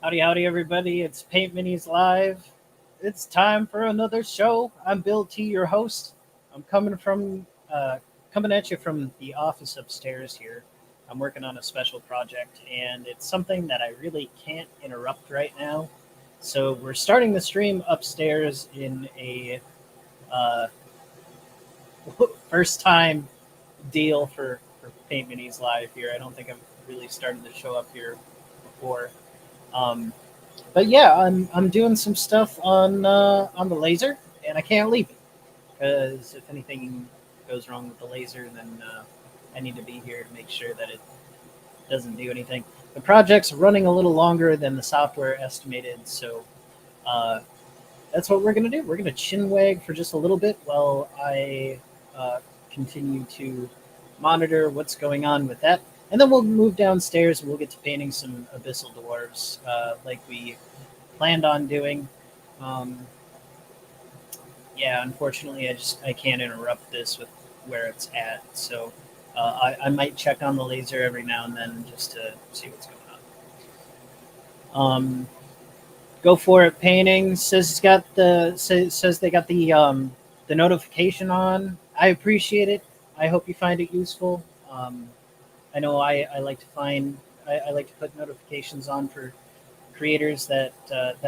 Howdy, howdy, everybody. It's Paint Minis Live. It's time for another show. I'm Bill T, your host. I'm coming at you from the office upstairs here. I'm working on a special project, and it's something that I really can't interrupt right now. So we're starting the stream upstairs in a uh, first time deal for Paint Minis Live here. I don't think I've really started the show up here before. Um, But yeah, I'm doing some stuff on the laser, and I can't leave it because if anything goes wrong with the laser, then I need to be here to make sure that it doesn't do anything. The project's running a little longer than the software estimated, so uh, that's what we're gonna do. We're gonna chin wag for just a little bit while I continue to monitor what's going on with that, and then we'll move downstairs and we'll get to painting some Abyssal Dwarves like we planned on doing. Um, yeah, unfortunately, I can't interrupt this with where it's at, so I might check on the laser every now and then just to see what's going on. Go for it. Painting says it's got says they got the notification on. I appreciate it. I hope you find it useful. I know I like to I like to put notifications on for creators that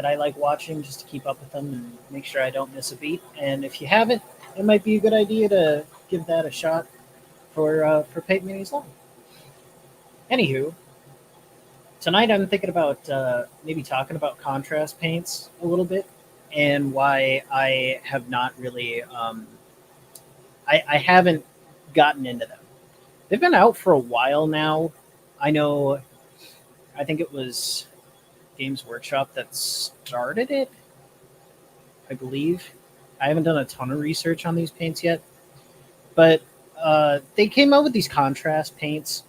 I like watching just to keep up with them and make sure I don't miss a beat. And if you haven't, it might be a good idea to give that a shot for Paint Minis Live. Anywho, tonight I'm thinking about maybe talking about contrast paints a little bit and why I have not really I haven't gotten into them. They've been out for a while now. I know. I think it was Games Workshop that started it, I believe. I haven't done a ton of research on these paints yet, but they came out with these contrast paints,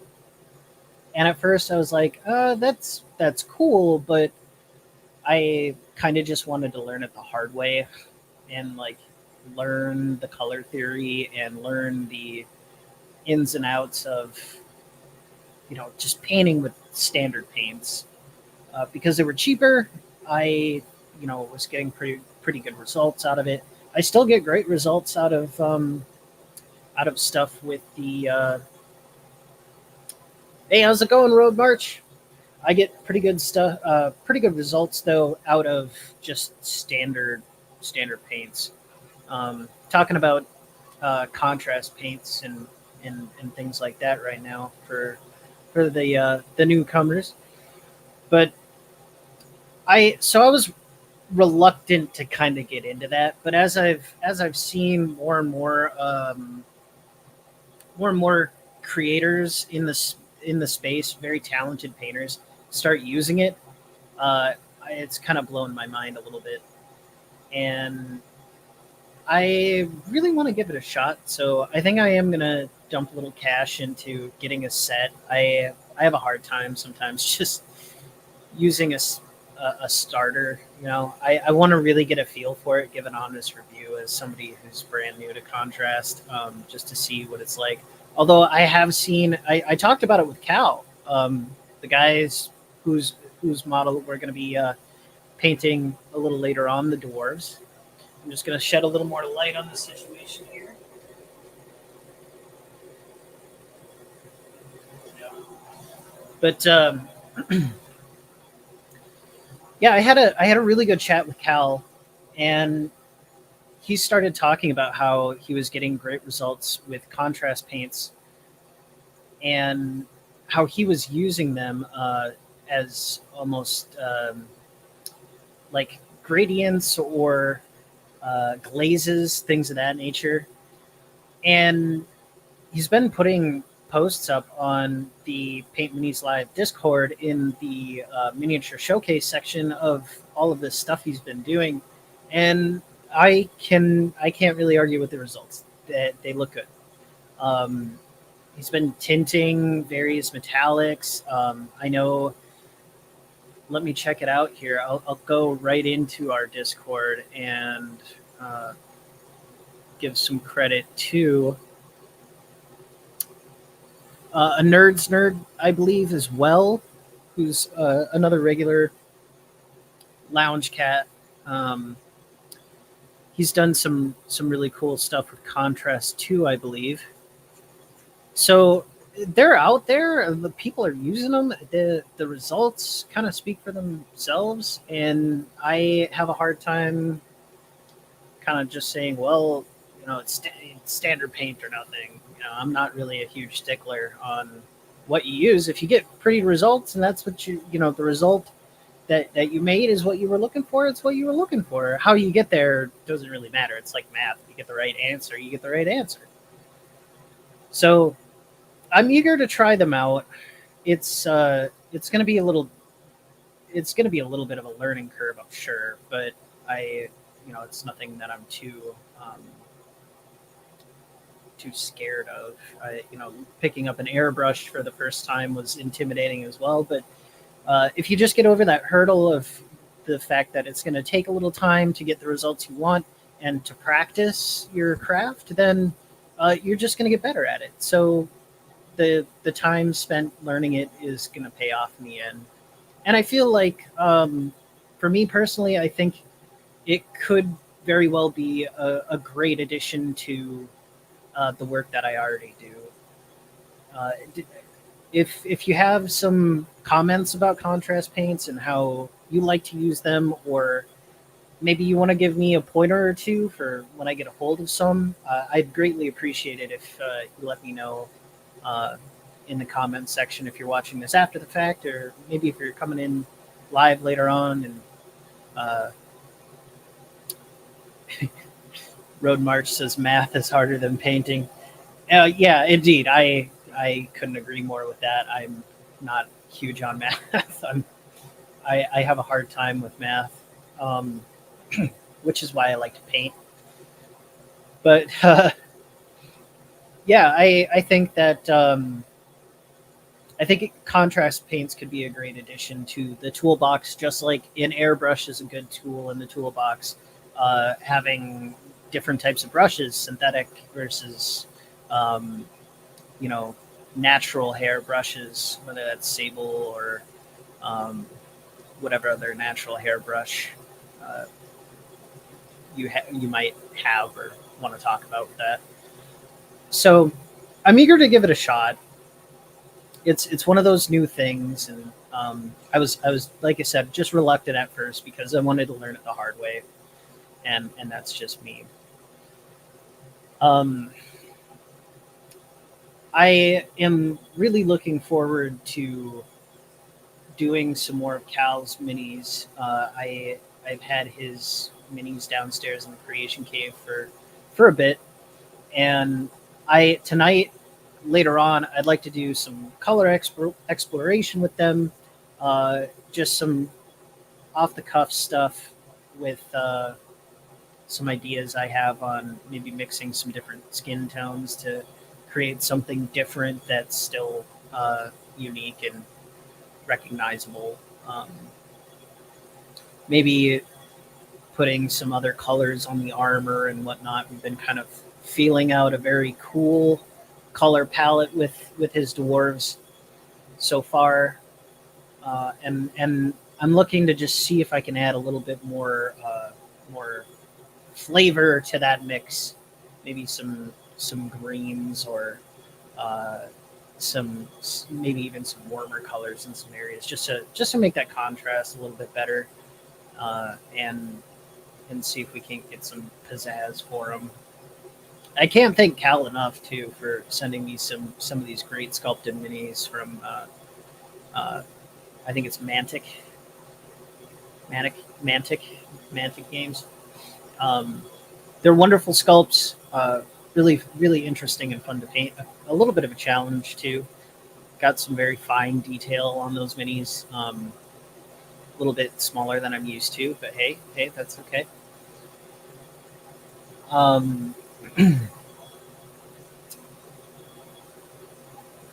and at first I was like, that's cool," but I kind of just wanted to learn it the hard way and like learn the color theory and learn the ins and outs of just painting with standard paints because they were cheaper. I was getting pretty good results out of it. I still get great results out of stuff with the. Hey, how's it going, Road March? I get pretty good stuff, pretty good results though out of just standard paints. Talking about contrast paints and things like that right now for the newcomers, but I was reluctant to kind of get into that, but as I've seen more and more creators in the space, very talented painters, start using it, it's kind of blown my mind a little bit, and I really want to give it a shot. So I think I am gonna dump a little cash into getting a set. I have a hard time sometimes just using a starter. I want to really get a feel for it, give an honest review as somebody who's brand new to contrast, just to see what it's like. Although I have seen, I talked about it with Cal, the guys whose model we're going to be painting a little later on, the Dwarves. I'm just going to shed a little more light on the situation here. Yeah. But yeah, I had a really good chat with Cal, and he started talking about how he was getting great results with contrast paints and how he was using them as almost like gradients or glazes, things of that nature. And he's been putting posts up on the Paint Minis Live Discord in the miniature showcase section of all of this stuff he's been doing, and I can't really argue with the results. They look good. Um, he's been tinting various metallics. I know. Let me check it out here. I'll go right into our Discord and give some credit to a nerd's nerd, I believe, as well, who's another regular Lounge Cat. Um, he's done some really cool stuff with contrast too, I believe. So they're out there. The people are using them. The results kind of speak for themselves, and I have a hard time kind of just saying, well, it's standard paint or nothing. I'm not really a huge stickler on what you use. If you get pretty results, and that's what the result that you made is what you were looking for. It's what you were looking for. How you get there doesn't really matter. It's like math. You get the right answer, you get the right answer. So I'm eager to try them out. It's going to be a little bit of a learning curve, I'm sure, but it's nothing that I'm too scared of. Picking up an airbrush for the first time was intimidating as well, but if you just get over that hurdle of the fact that it's going to take a little time to get the results you want and to practice your craft, then you're just going to get better at it. So the time spent learning it is going to pay off in the end. And I feel like, for me personally, I think it could very well be a great addition to the work that I already do. Uh, if you have some comments about contrast paints and how you like to use them, or maybe you want to give me a pointer or two for when I get a hold of some, I'd greatly appreciate it if you let me know uh, in the comments section if you're watching this after the fact, or maybe if you're coming in live later on. And uh, Road March says math is harder than painting. Yeah, indeed. I couldn't agree more with that. I'm not huge on math. I have a hard time with math, um, which is why I like to paint. But yeah, I think that contrast paints could be a great addition to the toolbox, just like an airbrush is a good tool in the toolbox. Having different types of brushes, synthetic versus um, you know natural hair brushes, whether that's sable or um, whatever other natural hairbrush uh, you might have or want to talk about with that. So I'm eager to give it a shot. It's one of those new things, and I was like I said, just reluctant at first because I wanted to learn it the hard way, and that's just me. Um, I am really looking forward to doing some more of Cal's minis. I've had his minis downstairs in the creation cave for a bit, and I tonight later on I'd like to do some color exploration with them, just some off the cuff stuff with some ideas I have on maybe mixing some different skin tones to create something different that's still unique and recognizable. Maybe putting some other colors on the armor and whatnot. We've been kind of feeling out a very cool color palette with his dwarves so far, and I'm looking to just see if I can add a little bit more flavor to that mix. Maybe some greens or uh, some maybe even some warmer colors in some areas, just to make that contrast a little bit better, and see if we can't get some pizzazz for them. I can't thank Cal enough too for sending me some of these great sculpted minis from uh, I think it's Mantic, Mantic, Mantic Games. Um, they're wonderful sculpts, really really interesting and fun to paint. A little bit of a challenge too. Got some very fine detail on those minis. A little bit smaller than I'm used to, but hey, that's okay. Um,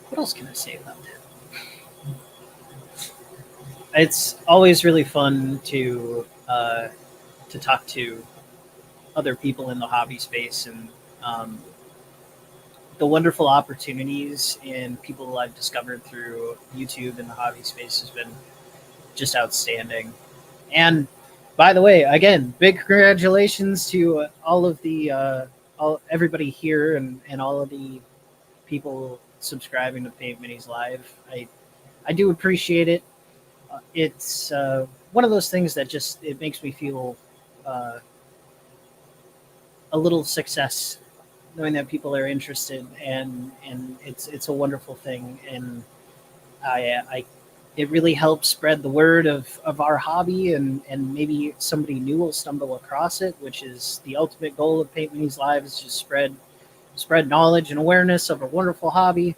what else can I say about that? It's always really fun to talk to other people in the hobby space, and um, the wonderful opportunities and people I've discovered through YouTube in the hobby space has been just outstanding. And By the way, again, big congratulations to all of the all everybody here and all of the people subscribing to Paint Minis Live. I do appreciate it. It's one of those things that just it makes me feel uh, a little success knowing that people are interested, and it's a wonderful thing, and I it really helps spread the word of our hobby, and maybe somebody new will stumble across it, which is the ultimate goal of Paint Minis Live, is just spread knowledge and awareness of a wonderful hobby,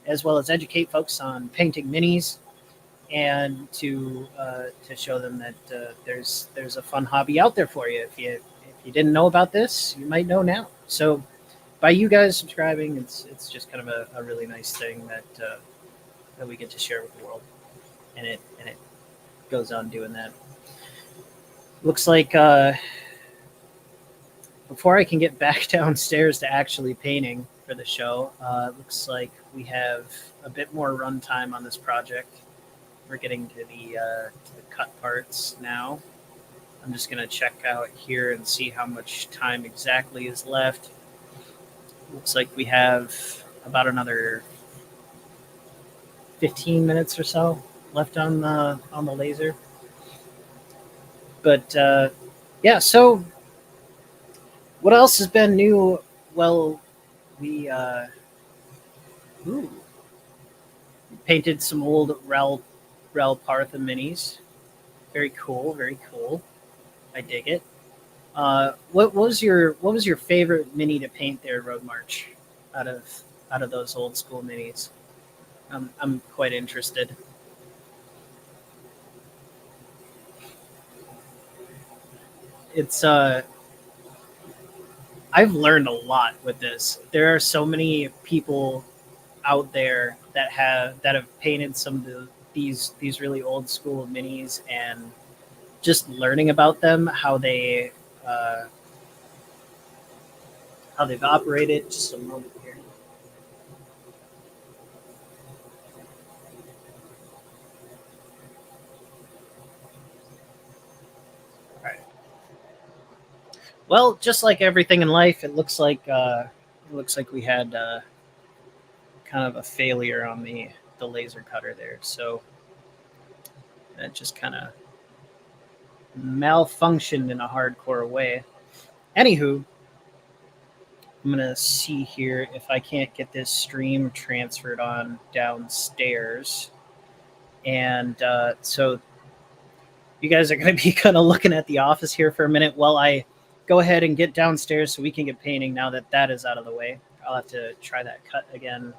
as well as educate folks on painting minis, and to show them that there's a fun hobby out there for you. If you didn't know about this, you might know now. So by you guys subscribing, it's just kind of a really nice thing that we get to share with the world, and it goes on doing that. Looks like before I can get back downstairs to actually painting for the show, looks like we have a bit more runtime on this project. We're getting to the cut parts now. I'm just going to check out here and see how much time exactly is left. Looks like we have about another 15 minutes or so left on the laser. But yeah, so what else has been new? Well, we ooh, painted some old Rel Partha minis. Very cool, very cool. I dig it. What was your favorite mini to paint there, Road March? Out of out of those old school minis, I'm quite interested. It's I've learned a lot with this. There are so many people out there that have painted some of these really old school minis, and just learning about them, uh, how they've operated. Just a moment here. All right. Well, just like everything in life, it looks like we had kind of a failure on the laser cutter there. So that just kind of malfunctioned in a hardcore way. Anywho, I'm gonna see here if I can't get this stream transferred on downstairs, and so you guys are gonna be kind of looking at the office here for a minute while I go ahead and get downstairs so we can get painting. Now that that is out of the way, I'll have to try that cut again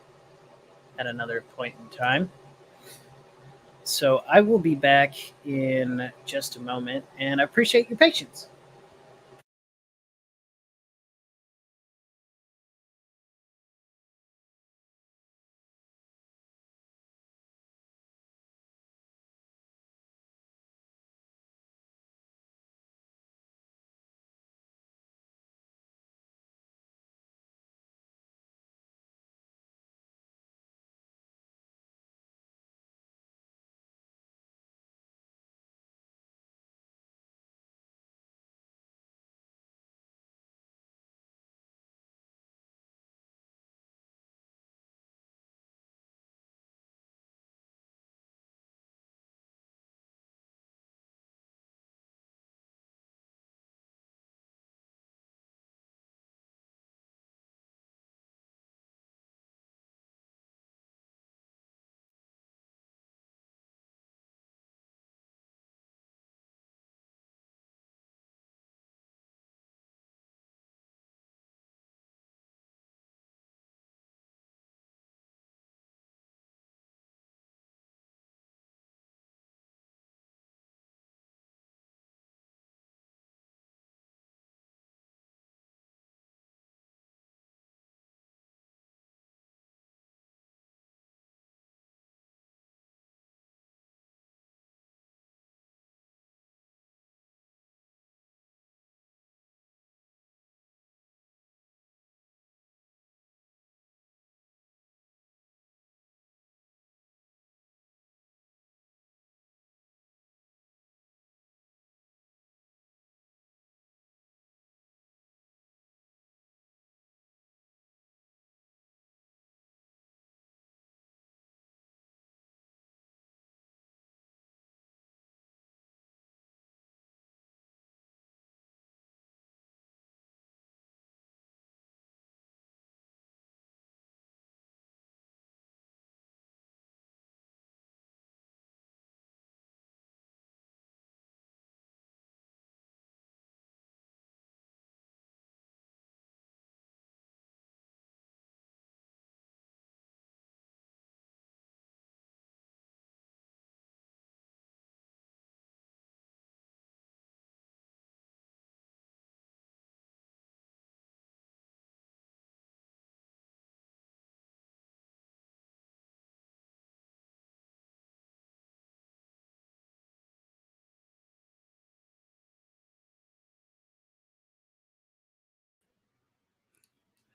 at another point in time. So I will be back in just a moment, and I appreciate your patience.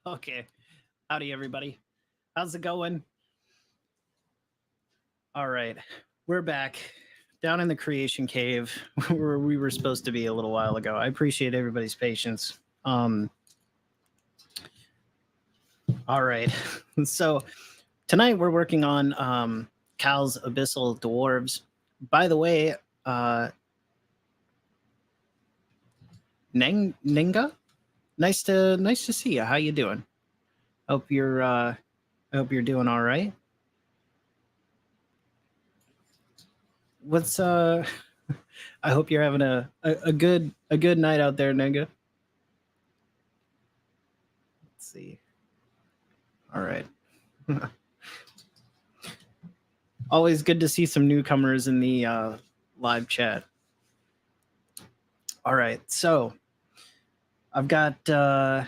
Okay. Howdy, everybody. How's it going? All right. We're back down in the creation cave where we were supposed to be a little while ago. I appreciate everybody's patience. All right. So tonight we're working on Cal's Abyssal Dwarves. By the way, Ninga, nice to see you. How you doing? Hope you're doing all right. What's I hope you're having a good night out there, Ninga. Let's see. All right. Always good to see some newcomers in the live chat. All right, so I've got our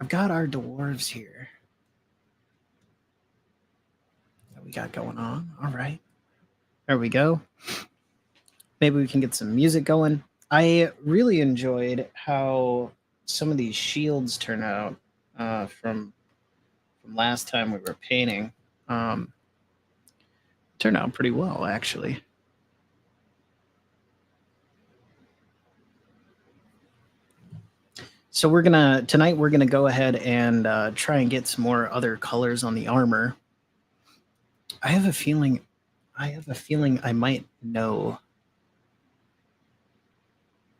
dwarves here that we got going on. All right, there we go. Maybe we can get some music going. I really enjoyed how some of these shields turn out from last time we were painting. Turned out pretty well, actually. So tonight we're gonna go ahead and try and get some more other colors on the armor. I have a feeling I might know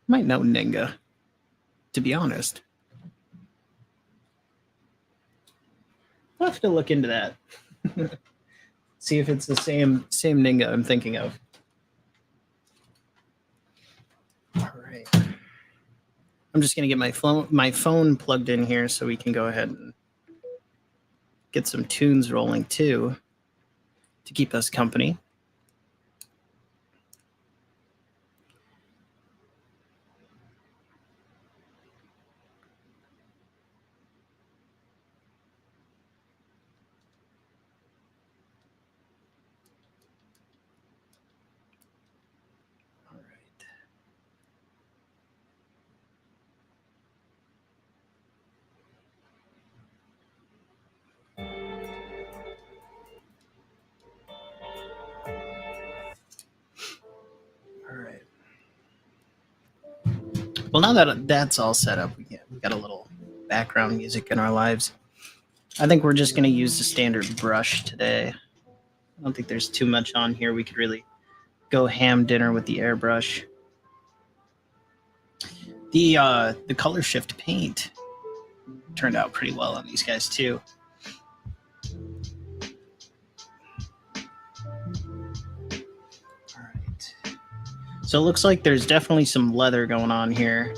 Ninga, to be honest. I'll have to look into that. See if it's the same Ninga I'm thinking of. All right. I'm just gonna get my phone plugged in here so we can go ahead and get some tunes rolling too to keep us company. Well, now that that's all set up, we got a little background music in our lives. I think we're just going to use the standard brush today. I don't think there's too much on here. We could really go ham dinner with the airbrush. The color shift paint turned out pretty well on these guys too. All right. So it looks like there's definitely some leather going on here.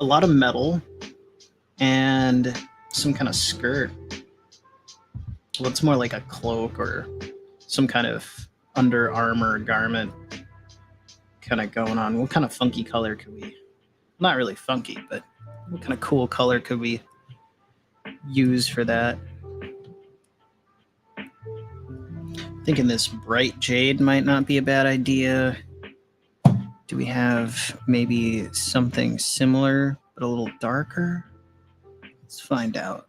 A lot of metal and some kind of skirt. Well, it's more like a cloak or some kind of under armor garment kind of going on. What kind of funky color could we? Not really funky, but what kind of cool color could we use for that? Thinking this bright jade might not be a bad idea. Do we have maybe something similar but a little darker? Let's find out.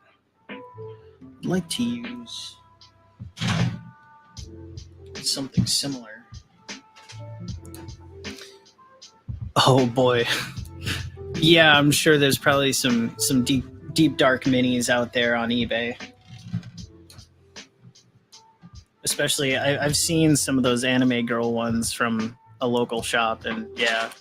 I'd like to use something similar. Oh boy. Yeah, I'm sure there's probably some deep dark minis out there on eBay. Especially, I've seen some of those anime girl ones from a local shop, and yeah.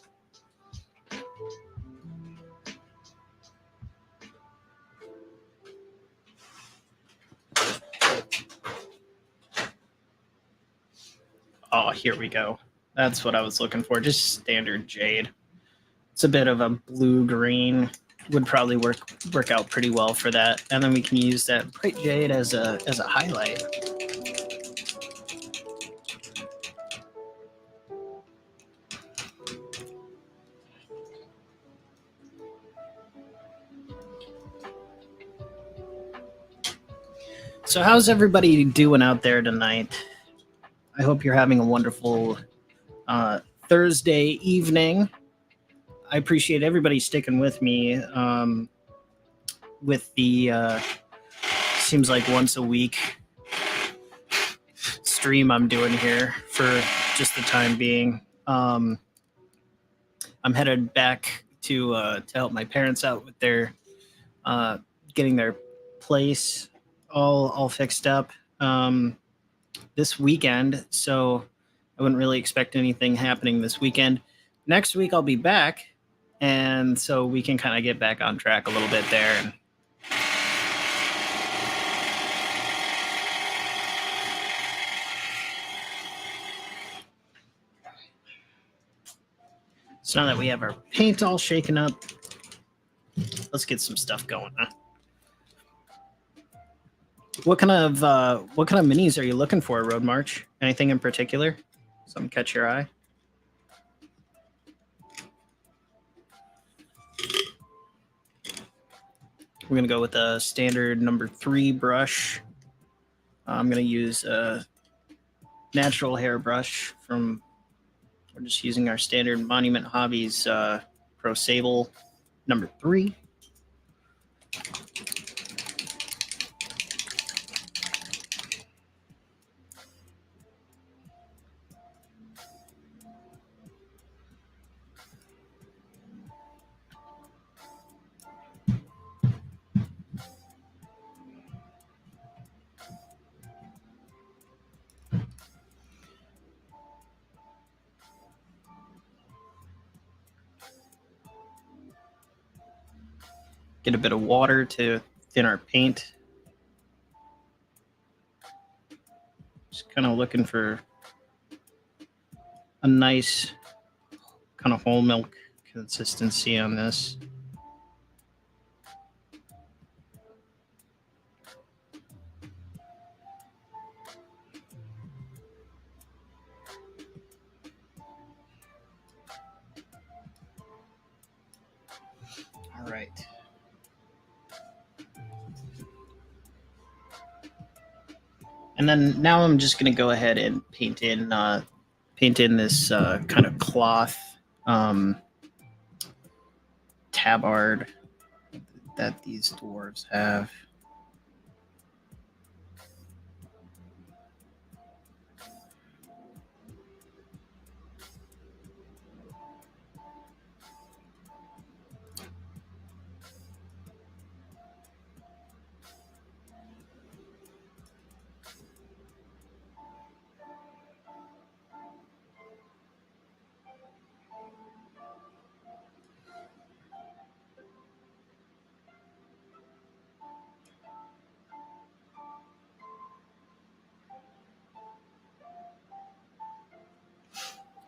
Oh, here we go. That's what I was looking for. Just standard jade. It's a bit of a blue-green. Would probably work out pretty well for that. And then we can use that bright jade as a highlight. So how's everybody doing out there tonight? I hope you're having a wonderful Thursday evening. I appreciate everybody sticking with me with the seems like once a week stream I'm doing here for just the time being. I'm headed back to help my parents out with their getting their place all fixed up this weekend. So I wouldn't really expect anything happening this weekend. Next week I'll be back, and so we can kind of get back on track a little bit there. So now that we have our paint all shaken up, let's get some stuff going, huh? What kind of minis are you looking for, Road March? Anything in particular? Something catch your eye? We're gonna go with a standard number 3 brush. I'm gonna use a natural hair brush from. We're just using our standard Monument Hobbies Pro Sable number 3. Get a bit of water to thin our paint. Just kind of looking for a nice kind of whole milk consistency on this. All right. And then now I'm just going to go ahead and paint in this kind of cloth tabard that these dwarves have.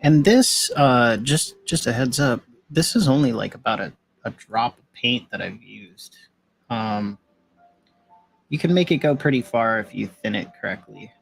And this, just a heads up, this is only like about a drop of paint that I've used. You can make it go pretty far if you thin it correctly.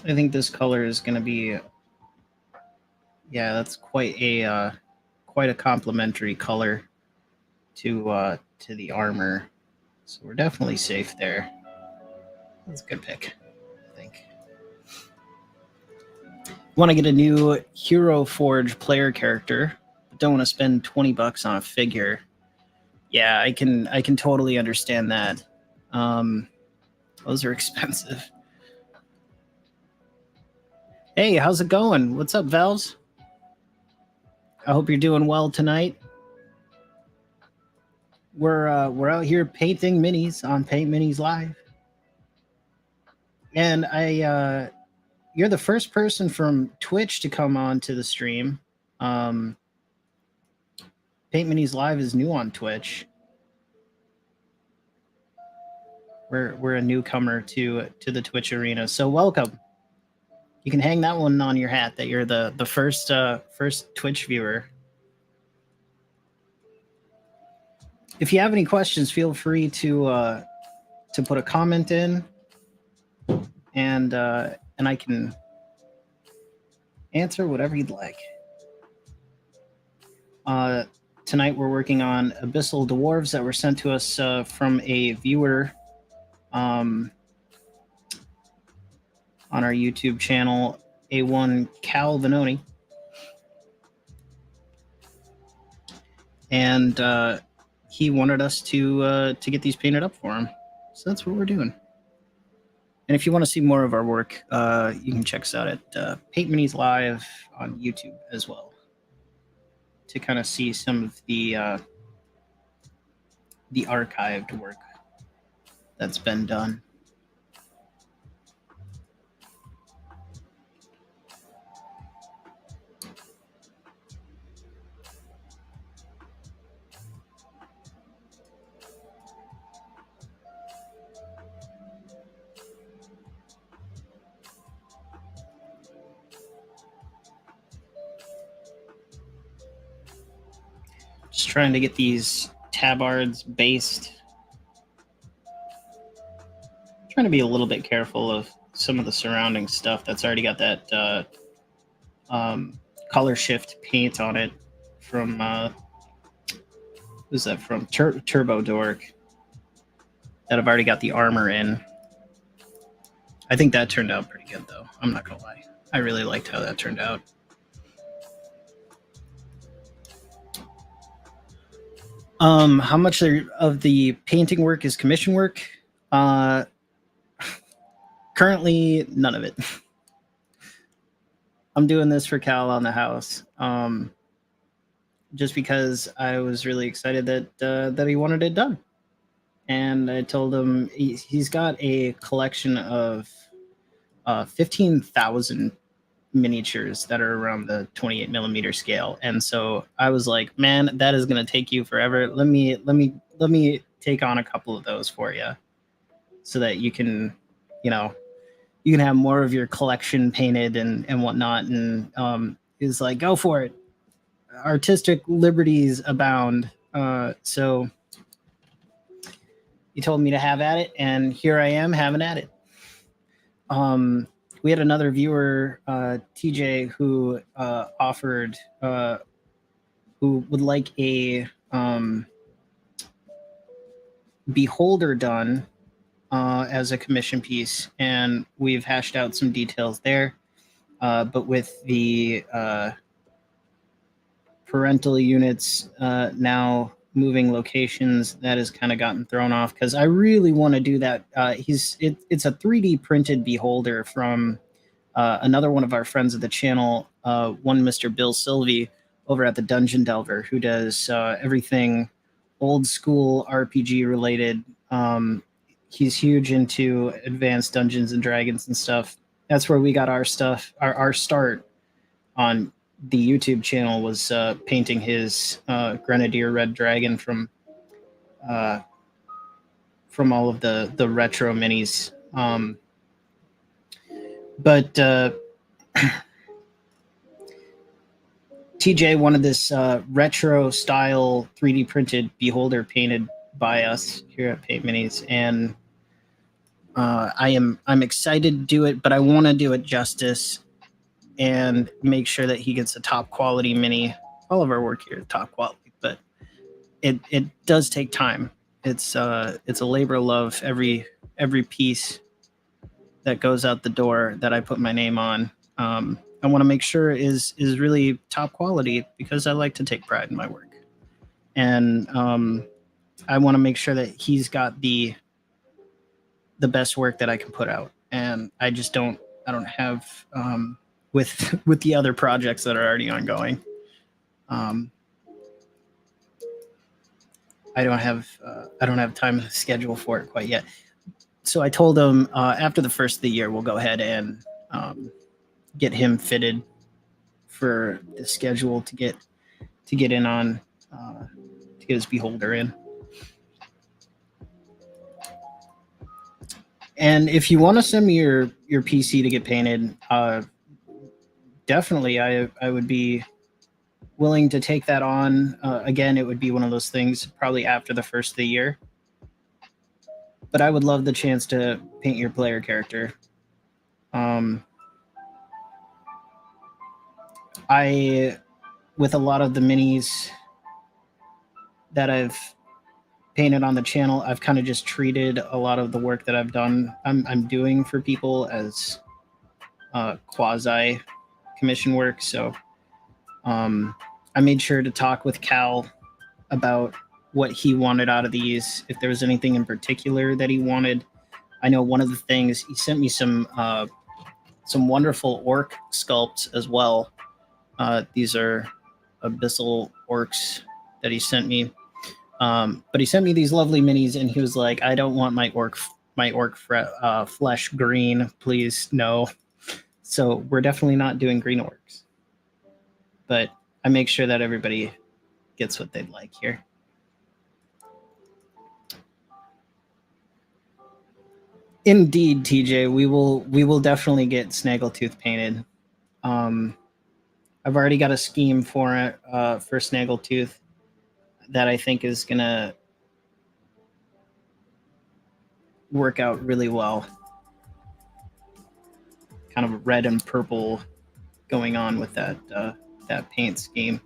I think this color is going to be, yeah, that's quite a complementary color to the armor. So we're definitely safe there. That's a good pick, I think. Want to get a new Hero Forge player character, but don't want to spend $20 on a figure. Yeah, I can totally understand that. Those are expensive. Hey, how's it going? What's up, Valves? I hope you're doing well tonight. We're out here painting minis on Paint Minis Live, and you're the first person from Twitch to come on to the stream. Paint Minis Live is new on Twitch. We're a newcomer to the Twitch arena, so welcome. You can hang that one on your hat that you're the first Twitch viewer. if you have any questions, feel free to put a comment in, and I can answer whatever you'd like. Tonight we're working on Abyssal Dwarves that were sent to us from a viewer on our YouTube channel, A1 Cal Vanoni. And he wanted us to get these painted up for him. So that's what we're doing. And if you want to see more of our work, you can check us out at Paint Minis Live on YouTube as well, to kind of see some of the archived work that's been done. Just trying to get these tabards based. Trying to be a little bit careful of some of the surrounding stuff that's already got that color shift paint on it from who's that from? Turbo Dork, that I've already got the armor in. I think that turned out pretty good, though. I'm not gonna lie. I really liked how that turned out. How much of the painting work is commission work? Currently, none of it. I'm doing this for Cal on the house, just because I was really excited that he wanted it done. And I told him he's got a collection of 15,000 miniatures that are around the 28 millimeter scale. And so I was like, man, that is going to take you forever. Let me take on a couple of those for you, so that you can, you can have more of your collection painted and whatnot. And he's like, go for it. Artistic liberties abound. So he told me to have at it, and here I am having at it. We had another viewer, TJ, who offered, who would like a beholder done as a commission piece, and we've hashed out some details there. But with the parental units now moving locations, that has kind of gotten thrown off, because I really want to do that. It's a 3D printed beholder from another one of our friends of the channel, one Mr. Bill Sylvie over at the Dungeon Delver, who does everything old school RPG related. He's huge into advanced Dungeons and Dragons and stuff. That's where we got our stuff. Our start on the YouTube channel was painting his Grenadier Red Dragon from all of the retro minis. But TJ wanted this retro style 3D printed beholder painted by us here at Paint Minis, and I'm excited to do it, but I want to do it justice and make sure that he gets a top quality mini. All of our work here is top quality, but it does take time. It's a labor of love. Every piece that goes out the door that I put my name on, I want to make sure is really top quality, because I like to take pride in my work, and I want to make sure that he's got the best work that I can put out, and I don't have with the other projects that are already ongoing. I don't have time to schedule for it quite yet. So I told him after the first of the year, we'll go ahead and get him fitted for the schedule to get in on to get his beholder in. And if you want to send me your PC to get painted, definitely I would be willing to take that on. Again, it would be one of those things probably after the first of the year. But I would love the chance to paint your player character. I, with a lot of the minis that I've painted on the channel, I've kind of just treated a lot of the work that I've done, I'm doing for people as quasi commission work. So I made sure to talk with Cal about what he wanted out of these, if there was anything in particular that he wanted. I know one of the things, he sent me some wonderful orc sculpts as well. These are Abyssal orcs that he sent me. But he sent me these lovely minis, and he was like, "I don't want my orc flesh green, please, no." So we're definitely not doing green orcs, but I make sure that everybody gets what they'd like here. Indeed, TJ, we will definitely get Snaggletooth painted. I've already got a scheme for it for Snaggletooth that I think is gonna work out really well. Kind of red and purple going on with that paint scheme.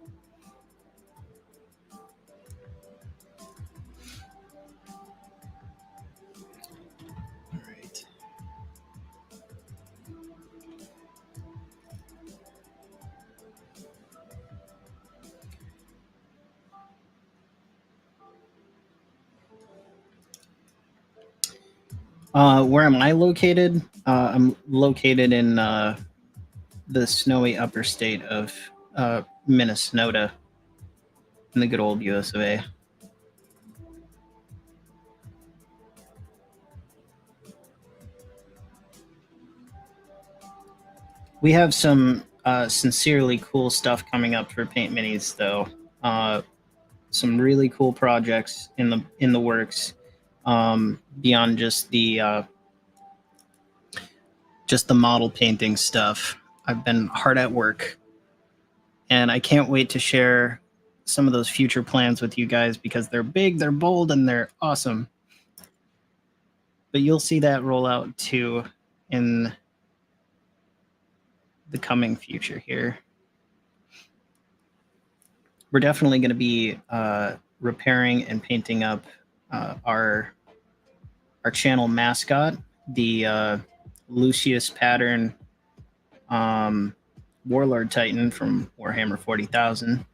All right. Where am I located? I'm located in the snowy upper state of Minnesota in the good old US of A. We have some sincerely cool stuff coming up for Paint Minis, though. Some really cool projects in the works beyond just the model painting stuff. I've been hard at work, and I can't wait to share some of those future plans with you guys because they're big, they're bold, and they're awesome. But you'll see that roll out too in the coming future here. We're definitely going to be repairing and painting up our channel mascot, the Lucius pattern Warlord Titan from Warhammer 40,000.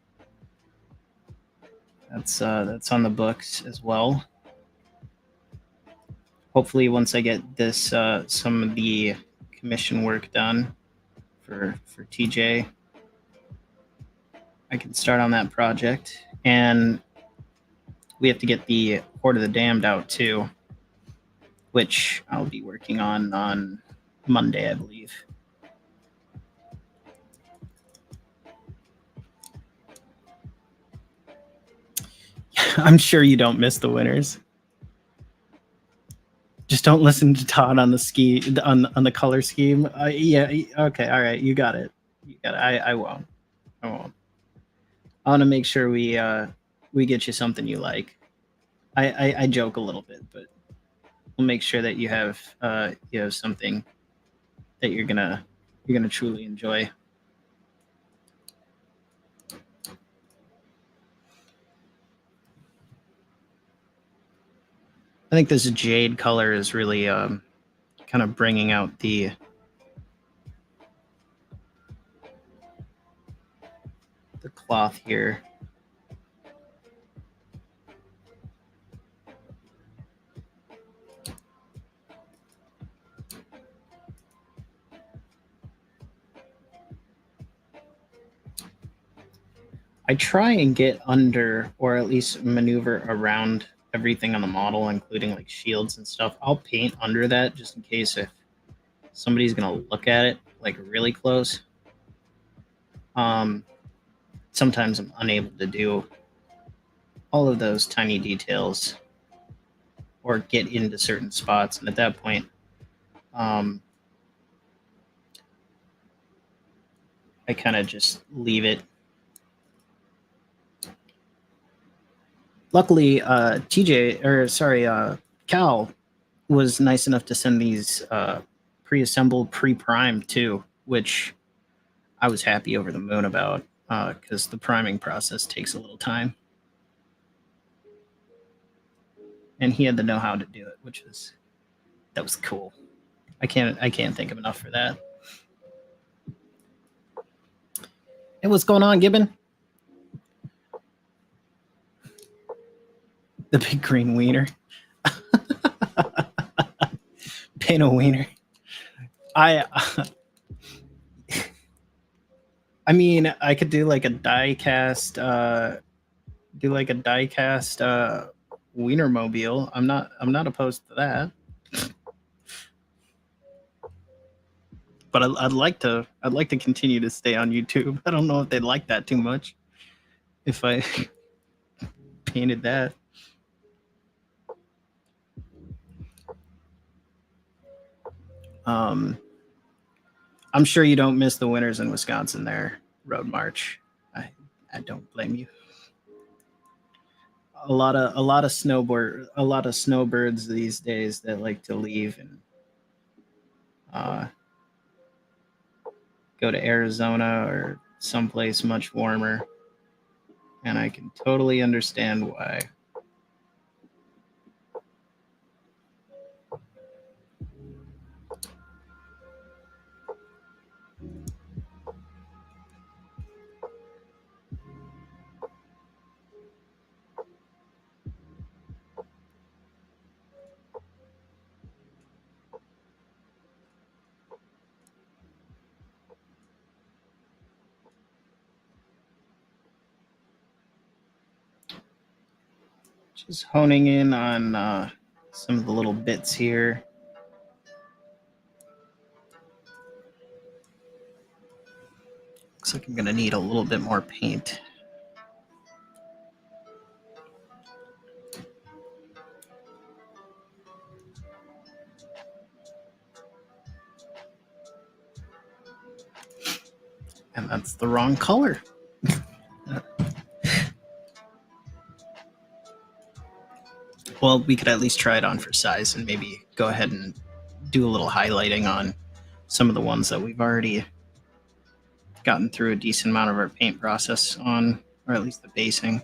That's on the books as well. Hopefully, once I get this some of the commission work done for TJ, I can start on that project. And we have to get the Horde of the Damned out too, which I'll be working on Monday, I believe. I'm sure you don't miss the winners. Just don't listen to Todd on the on the color scheme. Yeah, okay, all right, you got it. You got it. I won't. I won't. I want to make sure we get you something you like. I joke a little bit, but we'll make sure that you have something that you're gonna truly enjoy. I think this jade color is really kind of bringing out the cloth here. I try and get under, or at least maneuver around everything on the model, including like shields and stuff. I'll paint under that just in case if somebody's gonna look at it like really close. Sometimes I'm unable to do all of those tiny details or get into certain spots, and at that point, I kind of just leave it Luckily, TJ or sorry, Cal was nice enough to send these pre-assembled, pre-primed too, which I was happy over the moon about because the priming process takes a little time, and he had the know-how to do it, which was that was cool. I can't think of enough for that. Hey, what's going on, Gibbon? The big green wiener. Paint a wiener. I I mean, I could do like a die cast Wienermobile. I'm not opposed to that. But I'd like to continue to stay on YouTube. I don't know if they'd like that too much if I painted that. Um, I'm sure you don't miss the winters in Wisconsin there, Road March. I I don't blame you. A lot of snowbirds these days that like to leave and uh, go to Arizona or someplace much warmer, and I can totally understand why. Just honing in on some of the little bits here. Looks like I'm gonna need a little bit more paint. And that's the wrong color. Well, we could at least try it on for size and maybe go ahead and do a little highlighting on some of the ones that we've already gotten through a decent amount of our paint process on, or at least the basing.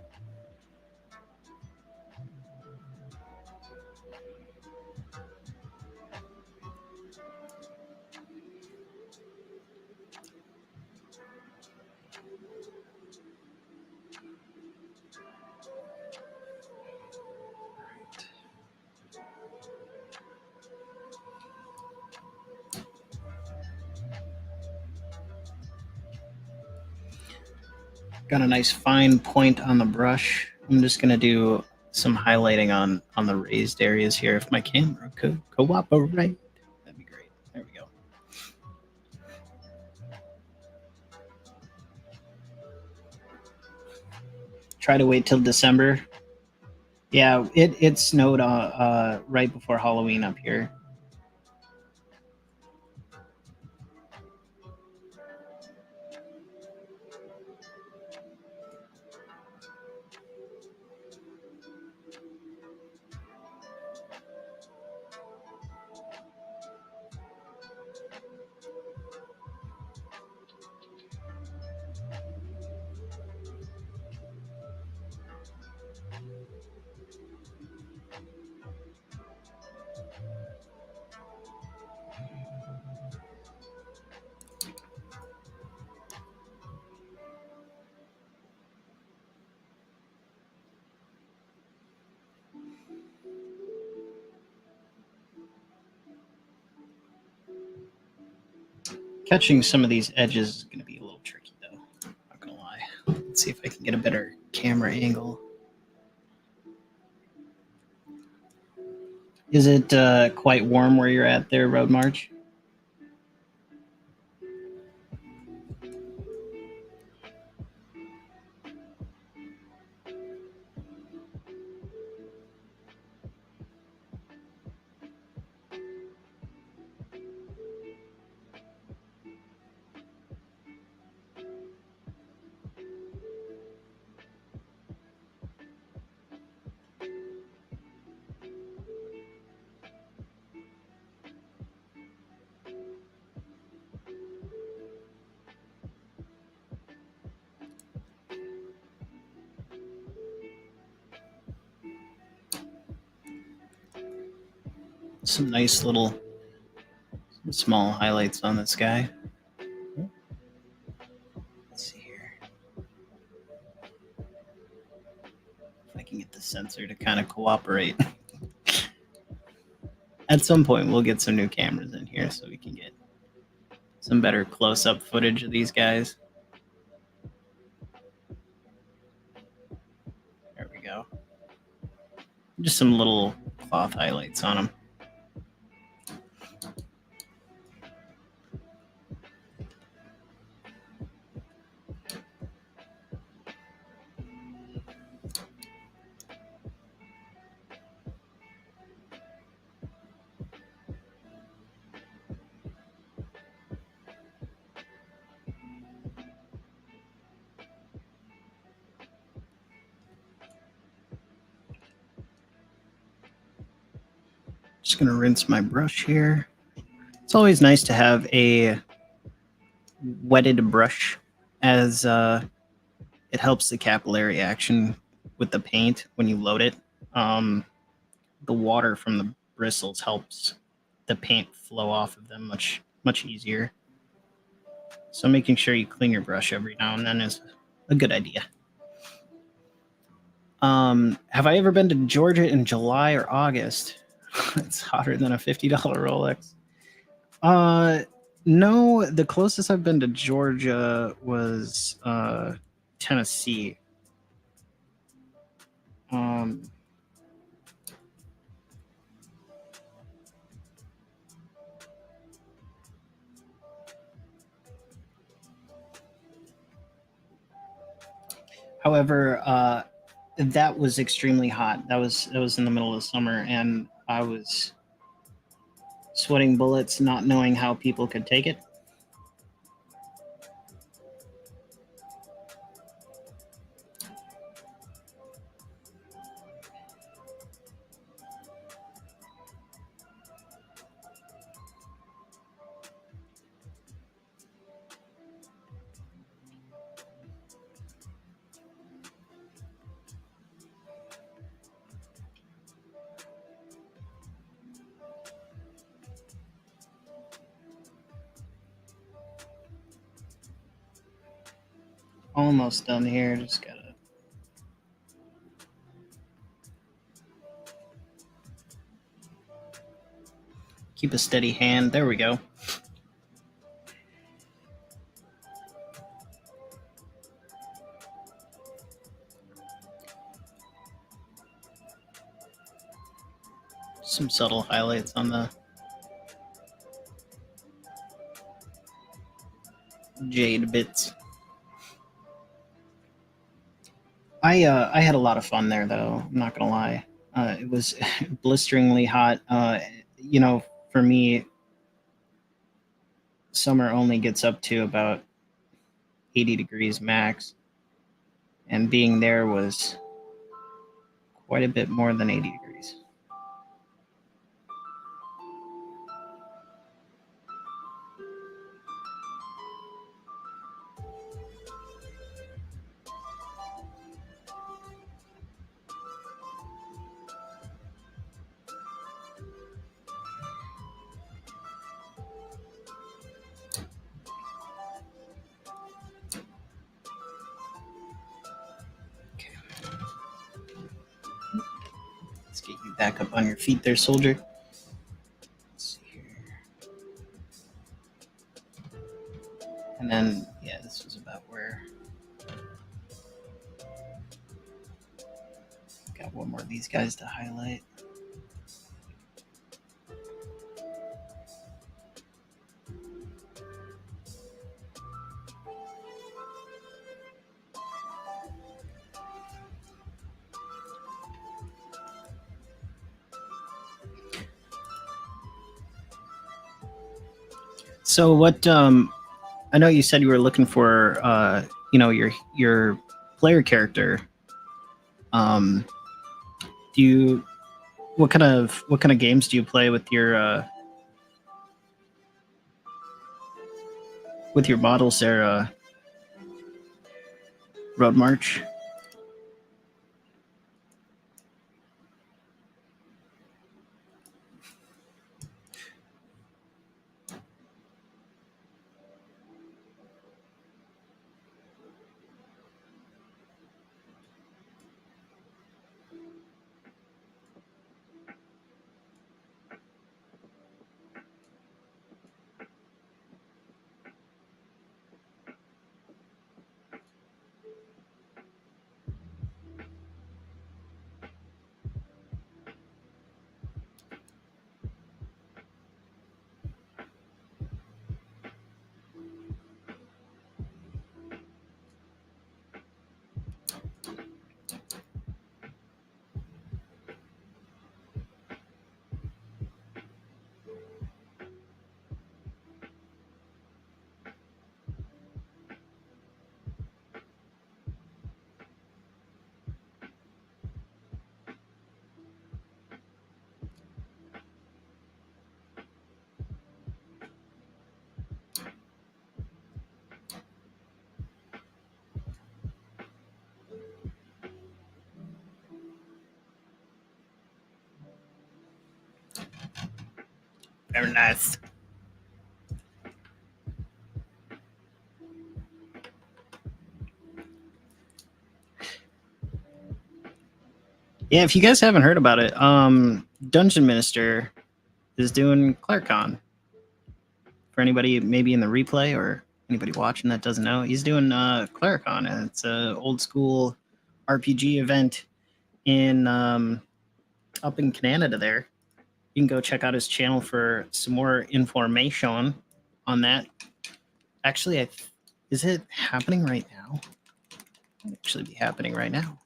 Got a nice fine point on the brush. I'm just gonna do some highlighting on the raised areas here. If my camera could cooperate, that'd be great. There we go. Try to wait till December. Yeah, it snowed right before Halloween up here. Catching some of these edges is going to be a little tricky, though. Not gonna lie. Let's see if I can get a better camera angle. Is it quite warm where you're at there, Road March? some nice little small highlights on this guy. Let's see here. If I can get the sensor to kind of cooperate. At some point, we'll get some new cameras in here so we can get some better close-up footage of these guys. There we go. Just some little cloth highlights on them. Just going to rinse my brush here. It's always nice to have a wetted brush, as it helps the capillary action with the paint when you load it. The water from the bristles helps the paint flow off of them much easier. So making sure you clean your brush every now and then is a good idea. Have I ever been to Georgia in July or August? It's hotter than a $50 Rolex. No, the closest I've been to Georgia was Tennessee. However, that was extremely hot. That was in the middle of summer, and I was sweating bullets, not knowing how people could take it. Almost done here. Just gotta keep a steady hand. There we go. Some subtle highlights on the jade bits. I had a lot of fun there, though. I'm not gonna lie. It was blisteringly hot. For me, summer only gets up to about 80 degrees max, and being there was quite a bit more than 80 degrees. Let's get you back up on your feet there, soldier. Let's see here. And then, yeah, this was about where... Got one more of these guys to highlight. So what? I know you said you were looking for, your player character. Do you? What kind of games do you play with your models there? Road March. Very nice. Yeah, if you guys haven't heard about it, Dungeon Minister is doing ClericCon. For anybody maybe in the replay or anybody watching that doesn't know, he's doing ClericCon, and it's an old school RPG event in up in Canada there. You can go check out his channel for some more information on that. Actually, is it happening right now? It might actually be happening right now.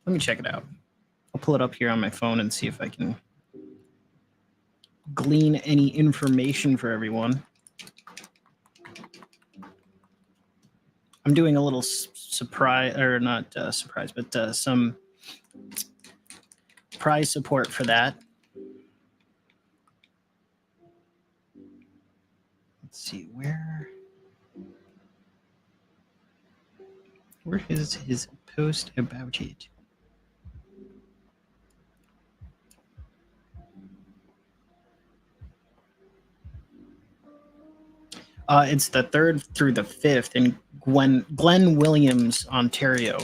Let me check it out. I'll pull it up here on my phone and see if I can glean any information for everyone. I'm doing a little surprise, or not surprise, but some prize support for that. Let's see, where is his post about it? It's the 3rd through the 5th in Glen Williams, Ontario.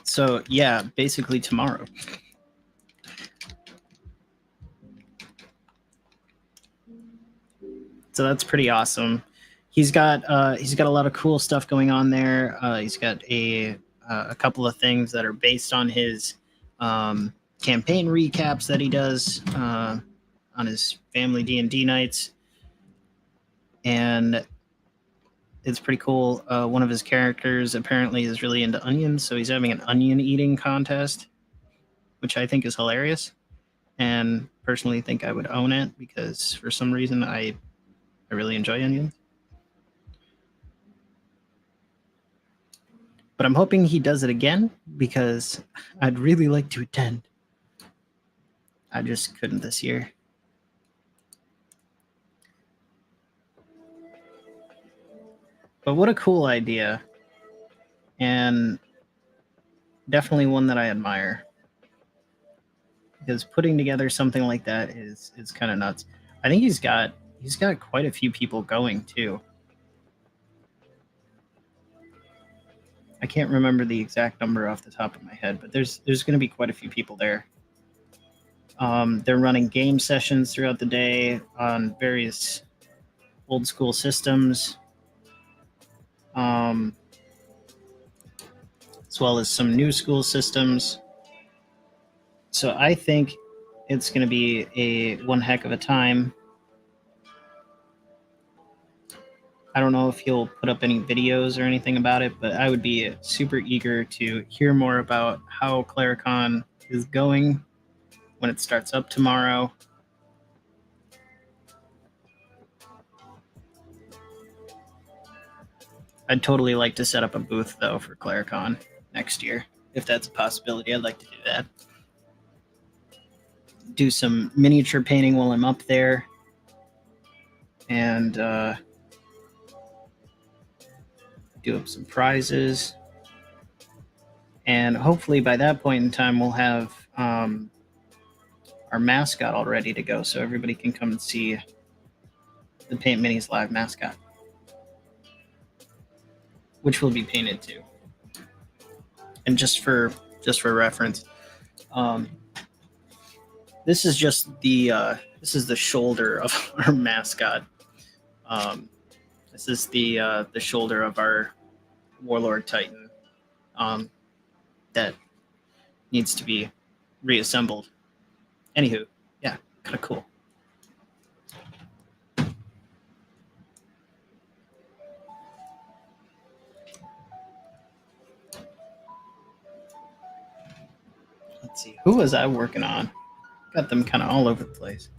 So yeah, basically tomorrow. So that's pretty awesome. He's got a lot of cool stuff going on there. He's got a couple of things that are based on his campaign recaps that he does on his family D&D nights, and it's pretty cool. One of his characters apparently is really into onions, so he's having an onion eating contest, which I think is hilarious, and personally think I would own it because for some reason I really enjoy onions. But I'm hoping he does it again because I'd really like to attend. I just couldn't this year. But what a cool idea. And definitely one that I admire. Because putting together something like that is kind of nuts. I think he's got quite a few people going too. I can't remember the exact number off the top of my head, but there's going to be quite a few people there. They're running game sessions throughout the day on various old school systems, as well as some new school systems. So I think it's going to be one heck of a time. I don't know if he'll put up any videos or anything about it, but I would be super eager to hear more about how ClericCon is going when it starts up tomorrow. I'd totally like to set up a booth, though, for ClericCon next year. If that's a possibility, I'd like to do that. Do some miniature painting while I'm up there. And do up some prizes. And hopefully by that point in time, we'll have our mascot all ready to go so everybody can come and see the Paint Minis live mascot, which will be painted too. And just for reference, this is just the shoulder of our mascot. This is the shoulder of our Warlord Titan that needs to be reassembled. Anywho, yeah, kind of cool. Let's see, who was I working on? Got them kind of all over the place.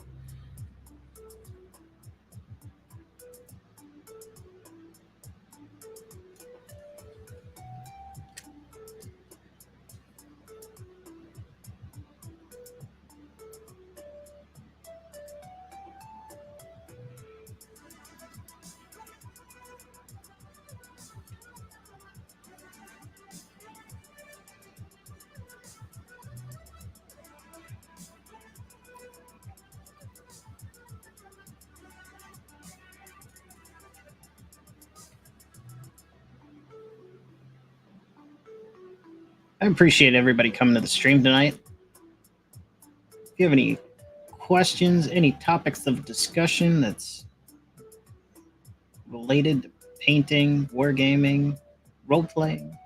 I appreciate everybody coming to the stream tonight. If you have any questions, any topics of discussion that's related to painting, wargaming, role playing,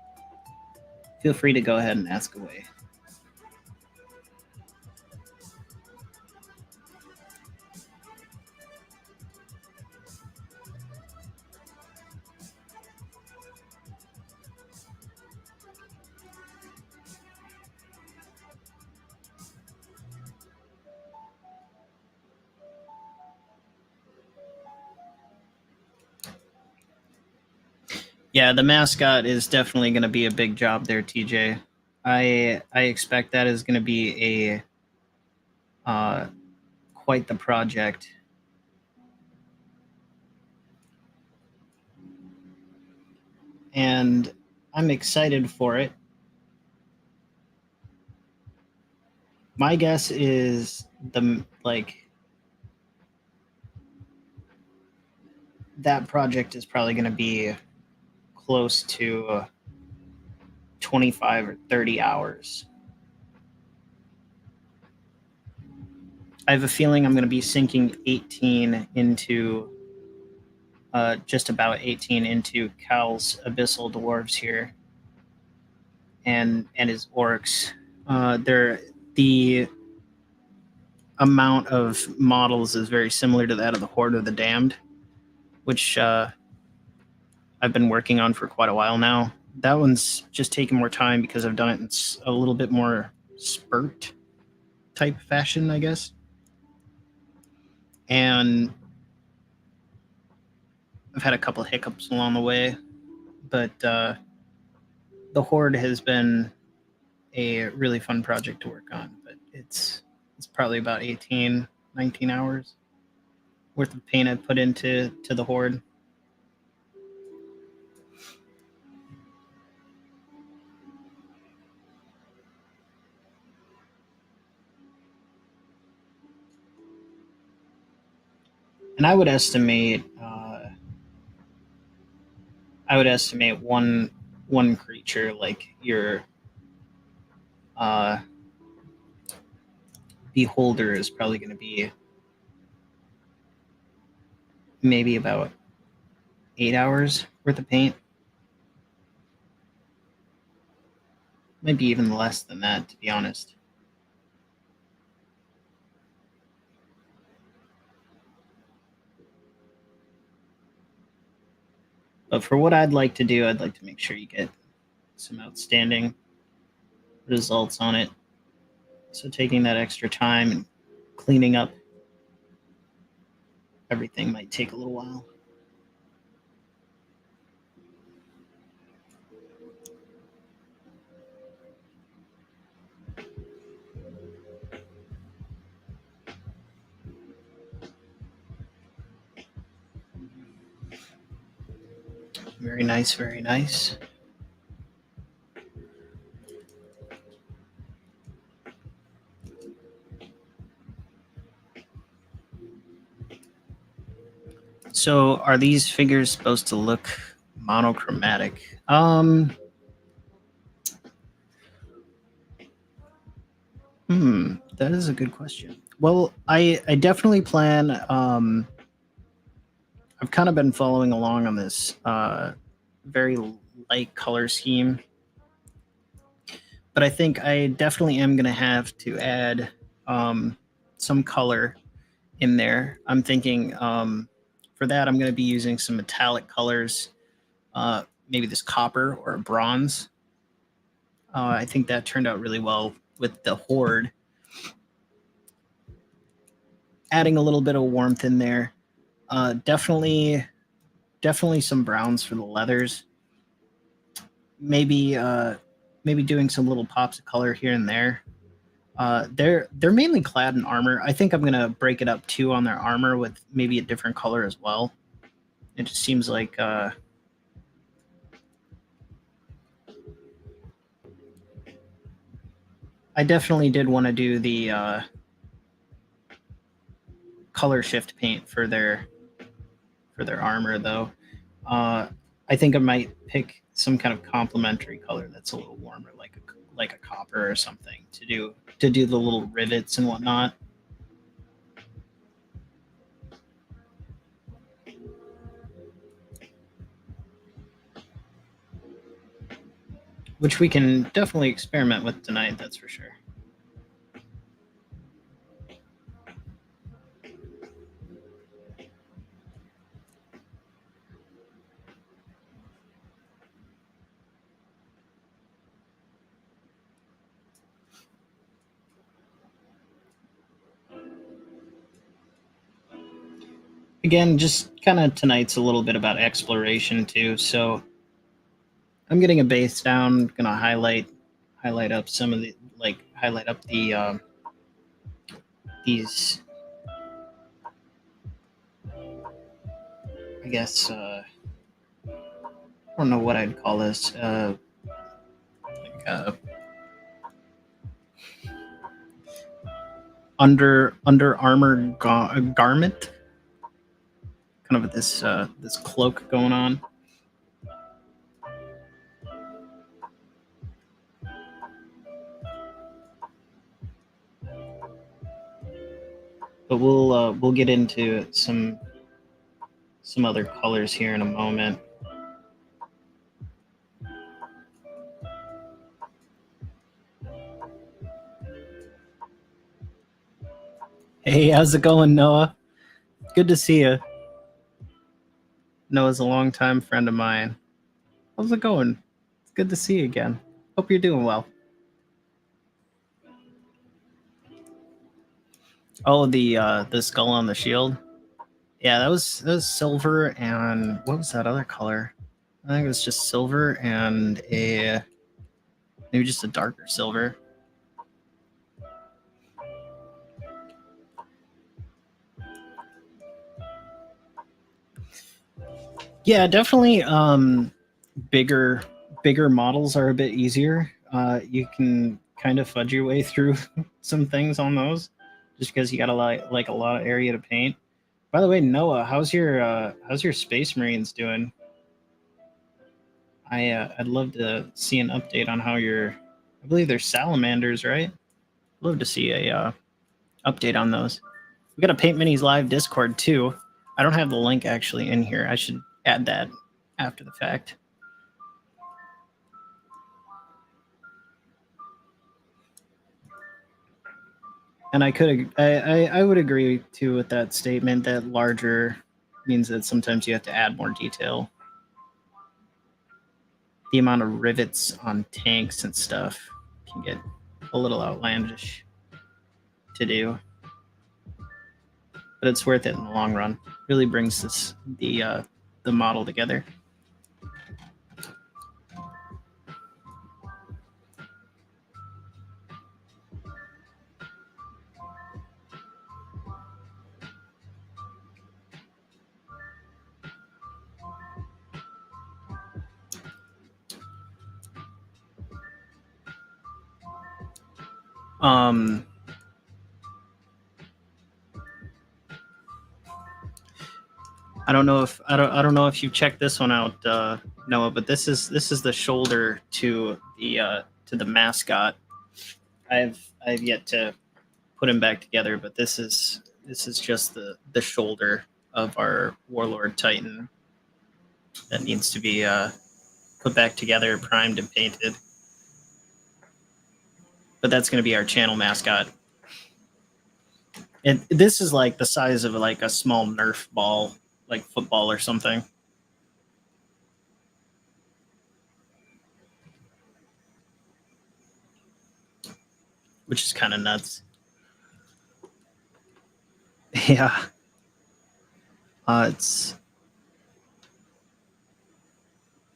feel free to go ahead and ask away. Yeah, the mascot is definitely going to be a big job there, TJ. I expect that is going to be a quite the project. And I'm excited for it. My guess is that project is probably going to be close to 25 or 30 hours. I have a feeling I'm going to be sinking 18 into just about 18 into Cal's Abyssal Dwarves here, and his orcs. The amount of models is very similar to that of the Horde of the Damned, which I've been working on for quite a while now. That one's just taking more time because I've done it in a little bit more spurt type fashion, I guess. And I've had a couple of hiccups along the way, but the Horde has been a really fun project to work on. But it's probably about 18, 19 hours worth of paint I put into the Horde. And I would estimate one creature like your Beholder is probably going to be maybe about 8 hours worth of paint. Maybe even less than that, to be honest. But for what I'd like to do, I'd like to make sure you get some outstanding results on it. So taking that extra time and cleaning up everything might take a little while. Very nice, very nice. So are these figures supposed to look monochromatic? That is a good question. Well, I definitely plan. I've kind of been following along on this very light color scheme, but I think I definitely am going to have to add some color in there. I'm thinking for that, I'm going to be using some metallic colors, maybe this copper or a bronze. I think that turned out really well with the Horde. Adding a little bit of warmth in there. Definitely some browns for the leathers. Maybe doing some little pops of color here and there. They're mainly clad in armor. I think I'm gonna break it up too on their armor with maybe a different color as well. It just seems like I definitely did want to do the color shift paint for their armor though. I think I might pick some kind of complementary color that's a little warmer, like like a copper or something to do the little rivets and whatnot. Which we can definitely experiment with tonight, that's for sure. Again, just kind of tonight's a little bit about exploration too. So I'm getting a base down, gonna highlight up some of the highlight up these I guess I don't know what I'd call this. Like under armor garment, kind of this cloak going on. But we'll get into some other colors here in a moment. Hey, how's it going, Noah? Good to see you. Noah's a longtime friend of mine. How's it going? It's good to see you again. Hope you're doing well. Oh, the skull on the shield. Yeah, that was silver, and what was that other color? I think it was just silver and maybe just a darker silver. Yeah, definitely. Bigger models are a bit easier. You can kind of fudge your way through some things on those, just because you got like a lot of area to paint. By the way, Noah, how's your Space Marines doing? I'd love to see an update on how your, I believe they're salamanders, right? I'd love to see a update on those. We got a Paint Minis Live Discord too. I don't have the link actually in here. I should add that after the fact. And I would agree too with that statement that larger means that sometimes you have to add more detail. The amount of rivets on tanks and stuff can get a little outlandish to do, but it's worth it in the long run. Really brings the model together. I don't know if you've checked this one out, Noah, but this is the shoulder to the mascot. I've yet to put him back together, but this is just the shoulder of our Warlord Titan that needs to be put back together, primed and painted. But that's going to be our channel mascot. And this is like the size of like a small Nerf ball, like football or something. Which is kind of nuts. Yeah. It's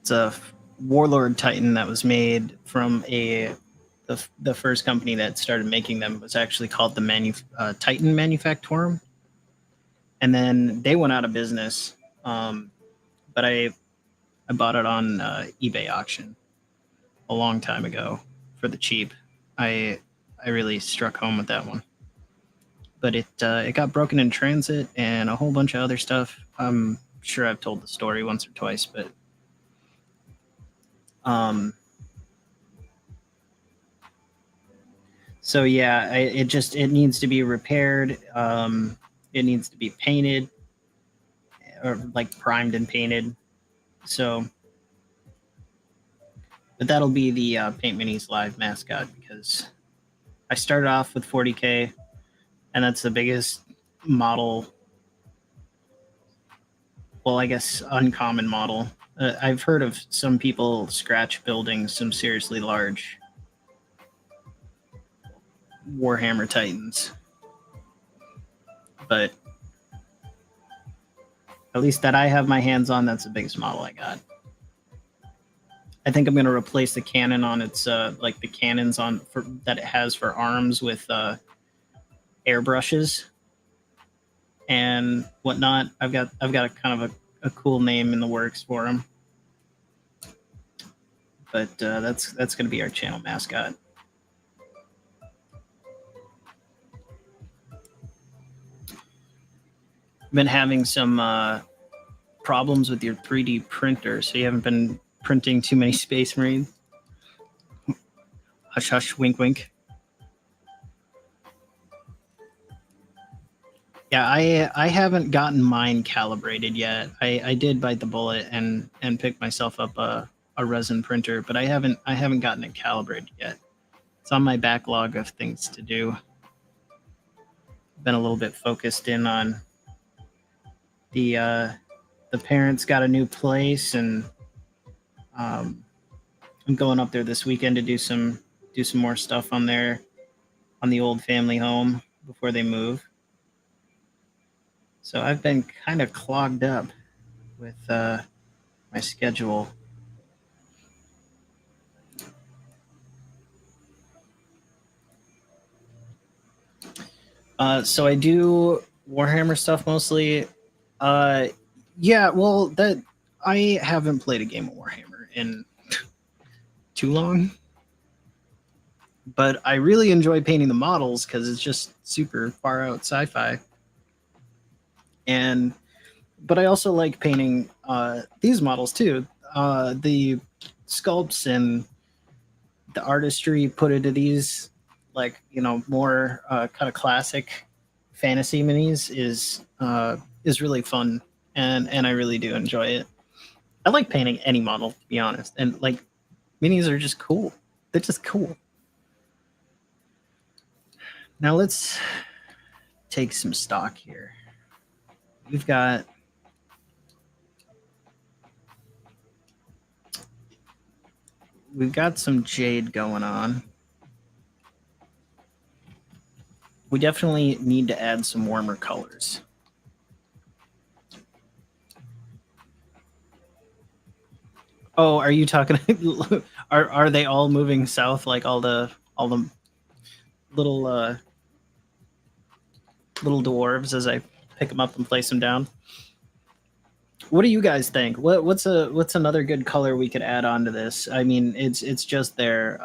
a Warlord Titan that was made from the first company that started making them was actually called the Titan Manufactorum, and then they went out of business. But I bought it on eBay auction a long time ago for the cheap. I really struck home with that one, but it got broken in transit and a whole bunch of other stuff. I'm sure I've told the story once or twice, but So yeah, it needs to be repaired. It needs to be painted, or like primed and painted. So, but that'll be the Paint Minis Live mascot, because I started off with 40K, and that's the biggest model. Well, I guess uncommon model. I've heard of some people scratch building some seriously large Warhammer Titans, but at least that I have my hands on, that's the biggest model I got. I think I'm going to replace the cannon on its like the cannons on for that it has for arms with airbrushes and whatnot. I've got a kind of a cool name in the works for them, but that's going to be our channel mascot. Been having some problems with your 3D printer, so you haven't been printing too many Space Marines. Hush, hush, wink, wink. Yeah, I haven't gotten mine calibrated yet. I did bite the bullet and pick myself up a resin printer, but I haven't gotten it calibrated yet. It's on my backlog of things to do. Been a little bit focused in on the parents got a new place, and I'm going up there this weekend to do some more stuff on the old family home before they move. So I've been kind of clogged up with my schedule. So I do Warhammer stuff mostly. Yeah, well, that I haven't played a game of Warhammer in too long, but I really enjoy painting the models because it's just super far out sci-fi. But I also like painting these models too. The sculpts and the artistry put into these, like, more kind of classic fantasy minis is really fun, and I really do enjoy it. I like painting any model, to be honest, and like minis are just cool. They're just cool. Now let's take some stock here. We've got some jade going on. We definitely need to add some warmer colors. Oh, are you talking? Are they all moving south? Like all the little little dwarves as I pick them up and place them down? What do you guys think? What's another good color we could add on to this? I mean, it's just their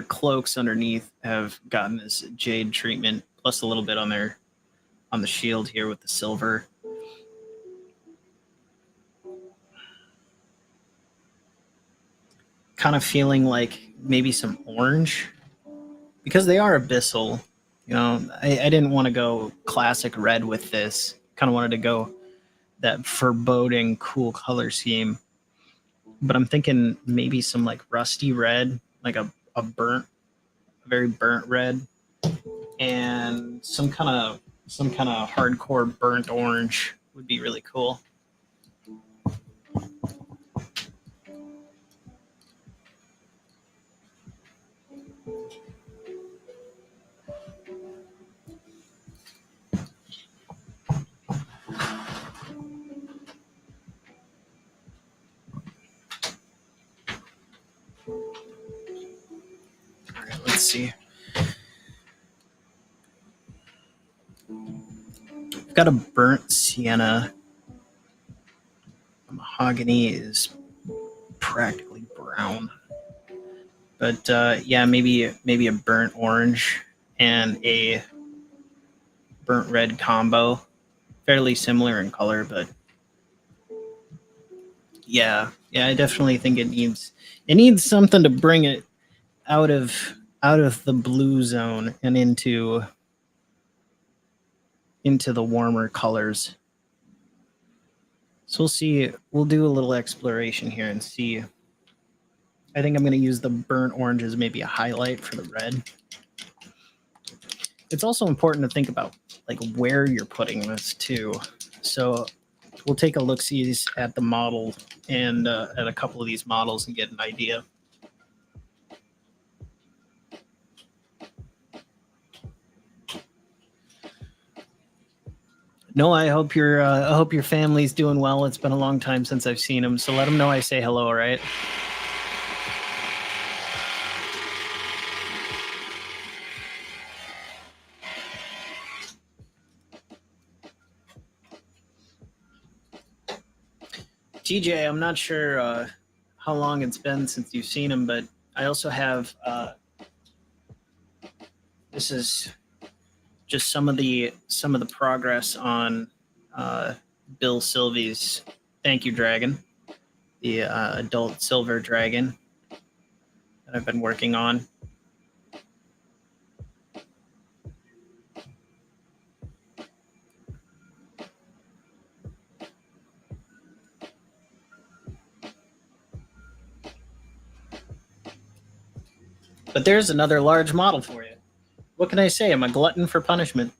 cloaks underneath have gotten this jade treatment, plus a little bit on the shield here with the silver. Kind of feeling like maybe some orange, because they are Abyssal. I didn't want to go classic red with this. Kind of wanted to go that foreboding, cool color scheme. But I'm thinking maybe some like rusty red, like a very burnt red, and some kind of hardcore burnt orange would be really cool. All right, let's see. I've got a burnt sienna. Mahogany is practically brown. But yeah, maybe a burnt orange and a burnt red combo. Fairly similar in color, but yeah, I definitely think it needs something to bring it. out of the blue zone and into the warmer colors. So we'll see. We'll do a little exploration here and see. I think I'm going to use the burnt orange as maybe a highlight for the red. It's also important to think about like where you're putting this too. So we'll take a look-see at the model and at a couple of these models and get an idea. No, I hope your family's doing well. It's been a long time since I've seen them, so let them know I say hello, right? TJ, I'm not sure how long it's been since you've seen him, but I also have this is just some of the progress on Bill Sylvie's Thank You Dragon, the adult silver dragon that I've been working on. But there's another large model for you. What can I say? I'm a glutton for punishment.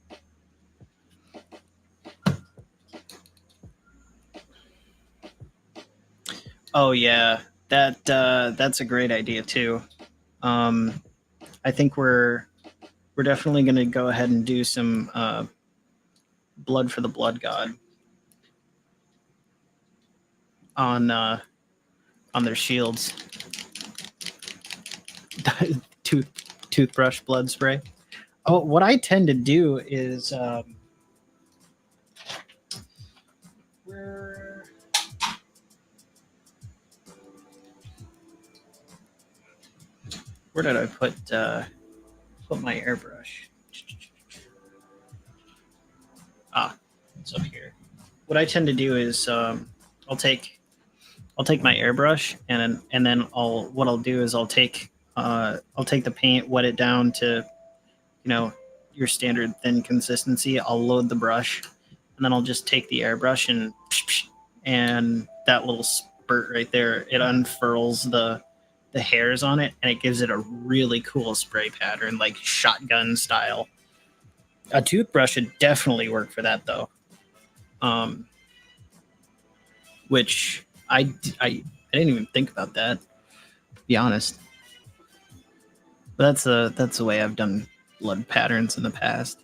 Oh yeah, that's a great idea too. I think we're definitely going to go ahead and do some blood for the blood god on their shields. Toothbrush blood spray. Oh, what I tend to do is where did I put my airbrush? It's up here. What I tend to do is I'll take my airbrush and then I'll take the paint, wet it down to your standard thin consistency. I'll load the brush and then I'll just take the airbrush and that little spurt right there, it unfurls the hairs on it and it gives it a really cool spray pattern, like shotgun style. A toothbrush should definitely work for that though. Which I didn't even think about that, to be honest. But that's the way I've done blood patterns in the past.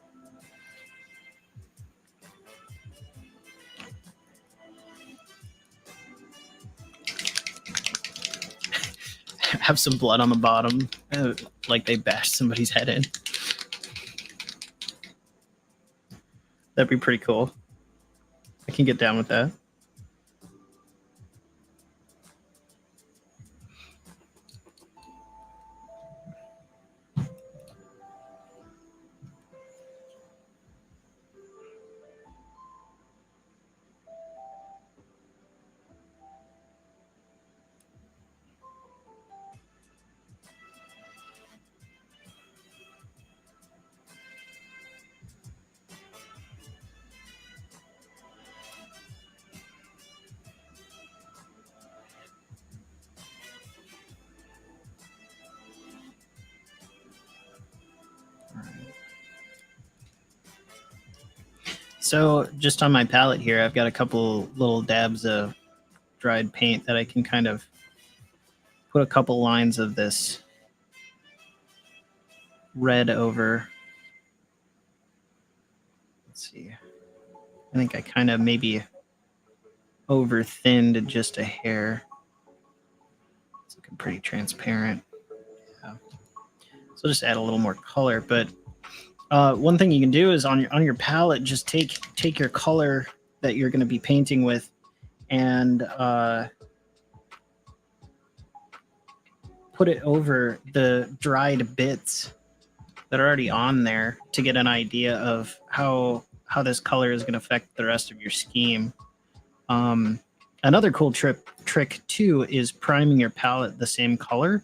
Have some blood on the bottom, like they bashed somebody's head in. That'd be pretty cool. I can get down with that. So just on my palette here, I've got a couple little dabs of dried paint that I can kind of put a couple lines of this red over. Let's see. I think I kind of maybe over thinned just a hair. It's looking pretty transparent. Yeah. So just add a little more color, but one thing you can do is on your palette, just take your color that you're going to be painting with and put it over the dried bits that are already on there to get an idea of how this color is going to affect the rest of your scheme. Another cool trick too is priming your palette the same color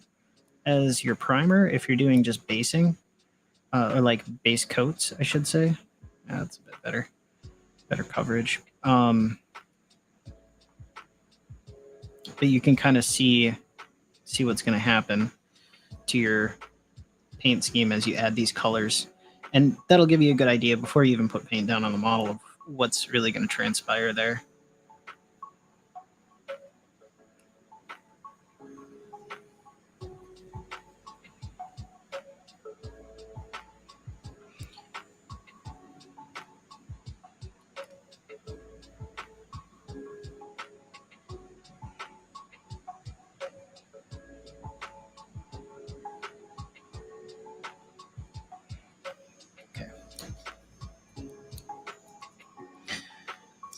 as your primer if you're doing just basing, or like base coats, I should say. That's a bit better coverage. But you can kind of see what's going to happen to your paint scheme as you add these colors, and that'll give you a good idea before you even put paint down on the model of what's really going to transpire there.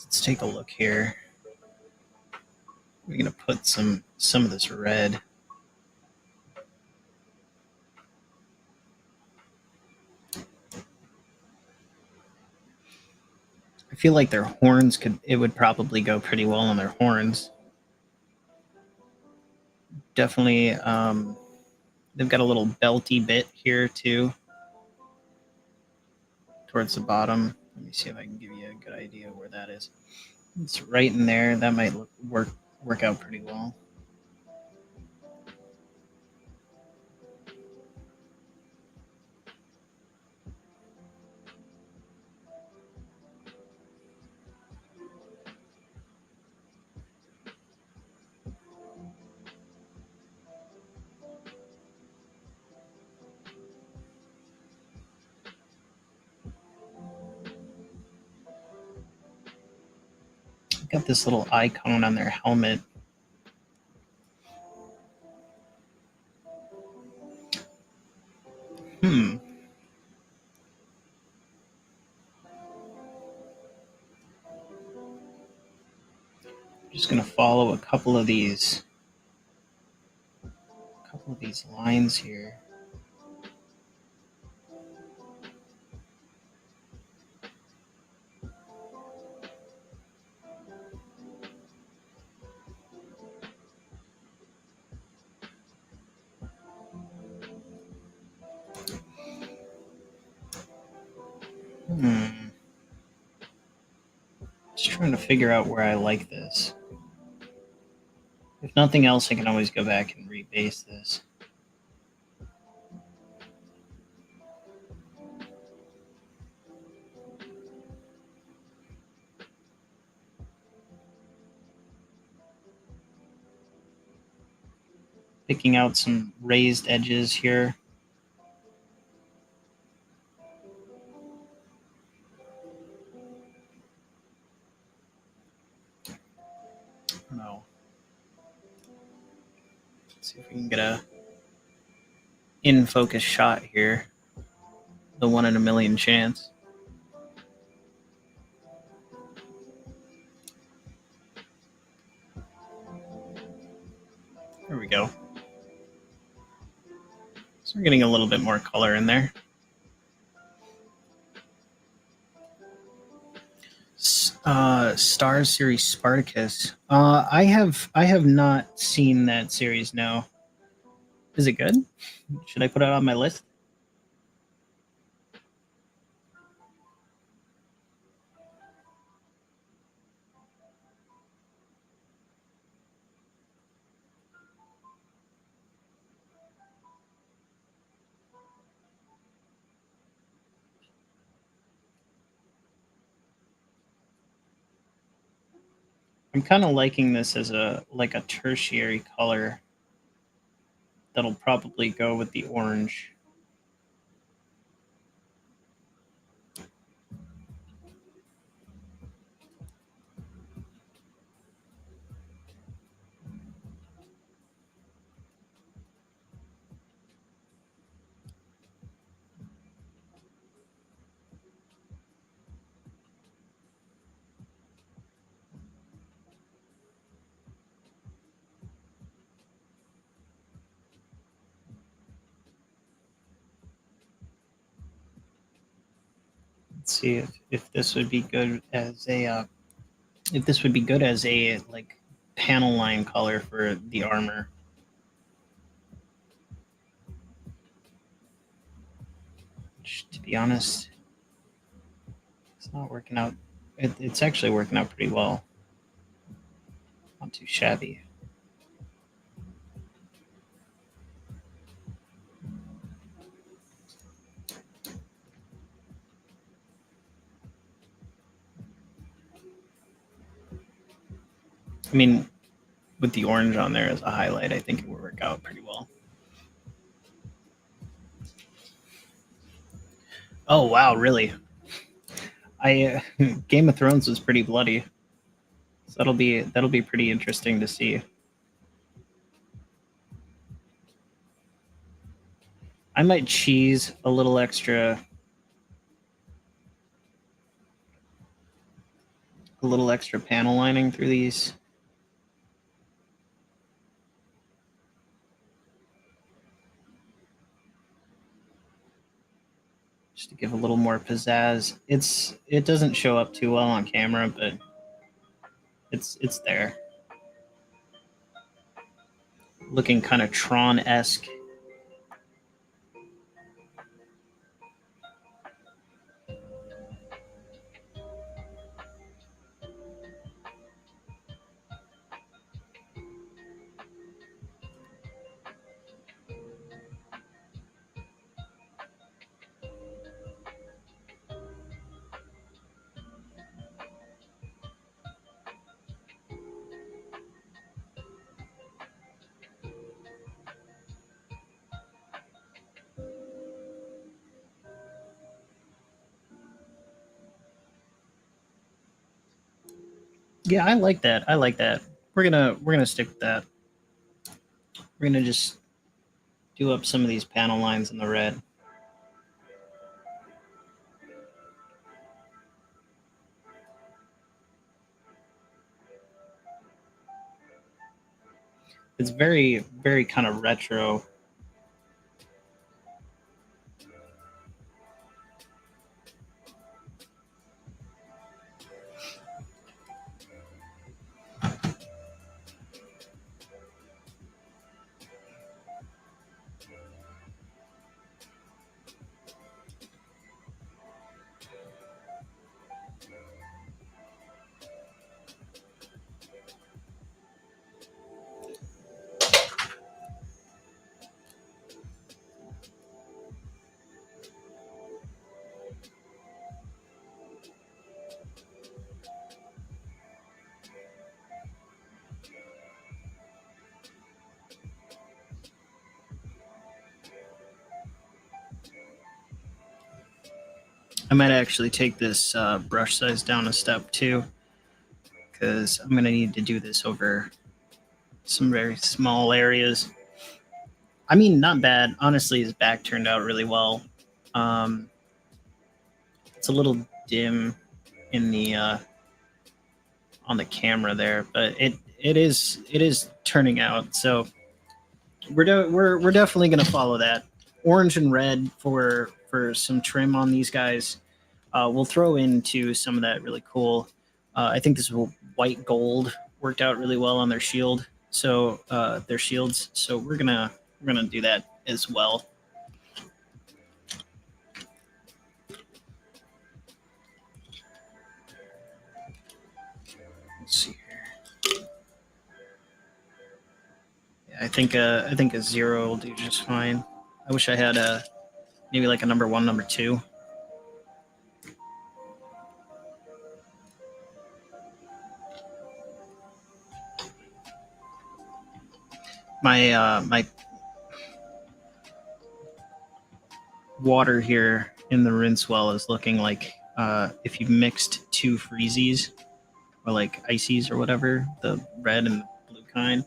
Let's take a look here. We're going to put some of this red. I feel like their horns it would probably go pretty well on their horns. Definitely, they've got a little belty bit here too, towards the bottom. Let me see if I can give you a good idea where that is. It's right in there. That might work out pretty well. Got this little icon on their helmet. Just going to follow a couple of these lines here. Just trying to figure out where I like this. If nothing else, I can always go back and rebase this. Picking out some raised edges here. No. Let's see if we can get a in focus shot here. The 1 in a million chance. There we go. So we're getting a little bit more color in there. Star Series Spartacus. I have not seen that series. No. Is it good? Should I put it on my list? I'm kind of liking this as a tertiary color that'll probably go with the orange. Let's see if this would be good as a like panel line color for the armor. which, to be honest, it's not working out. It's actually working out pretty well. Not too shabby. I mean, with the orange on there as a highlight, I think it would work out pretty well. Oh wow, really? I Game of Thrones was pretty bloody, so that'll be pretty interesting to see. I might cheese a little extra panel lining through these. Just to give a little more pizzazz. It doesn't show up too well on camera, but it's there. Looking kind of Tron-esque. Yeah, I like that. I like that. We're gonna stick with that. We're gonna just do up some of these panel lines in the red. It's very kind of retro. I might actually take this brush size down a step too, because I'm gonna need to do this over some very small areas. I mean, not bad. Honestly, his back turned out really well. Um, it's a little dim in the on the camera there, but it is turning out. So we're definitely gonna follow that. Orange and red for some trim on these guys. We'll throw into some of that really cool. I think this white gold worked out really well on their shield. So their shields. So we're gonna do that as well. Let's see here. Yeah, I think a 0 will do just fine. I wish I had a maybe like a number 1, number 2. My water here in the rinse well is looking like if you mixed 2 freezies or like ices or whatever, the red and the blue kind.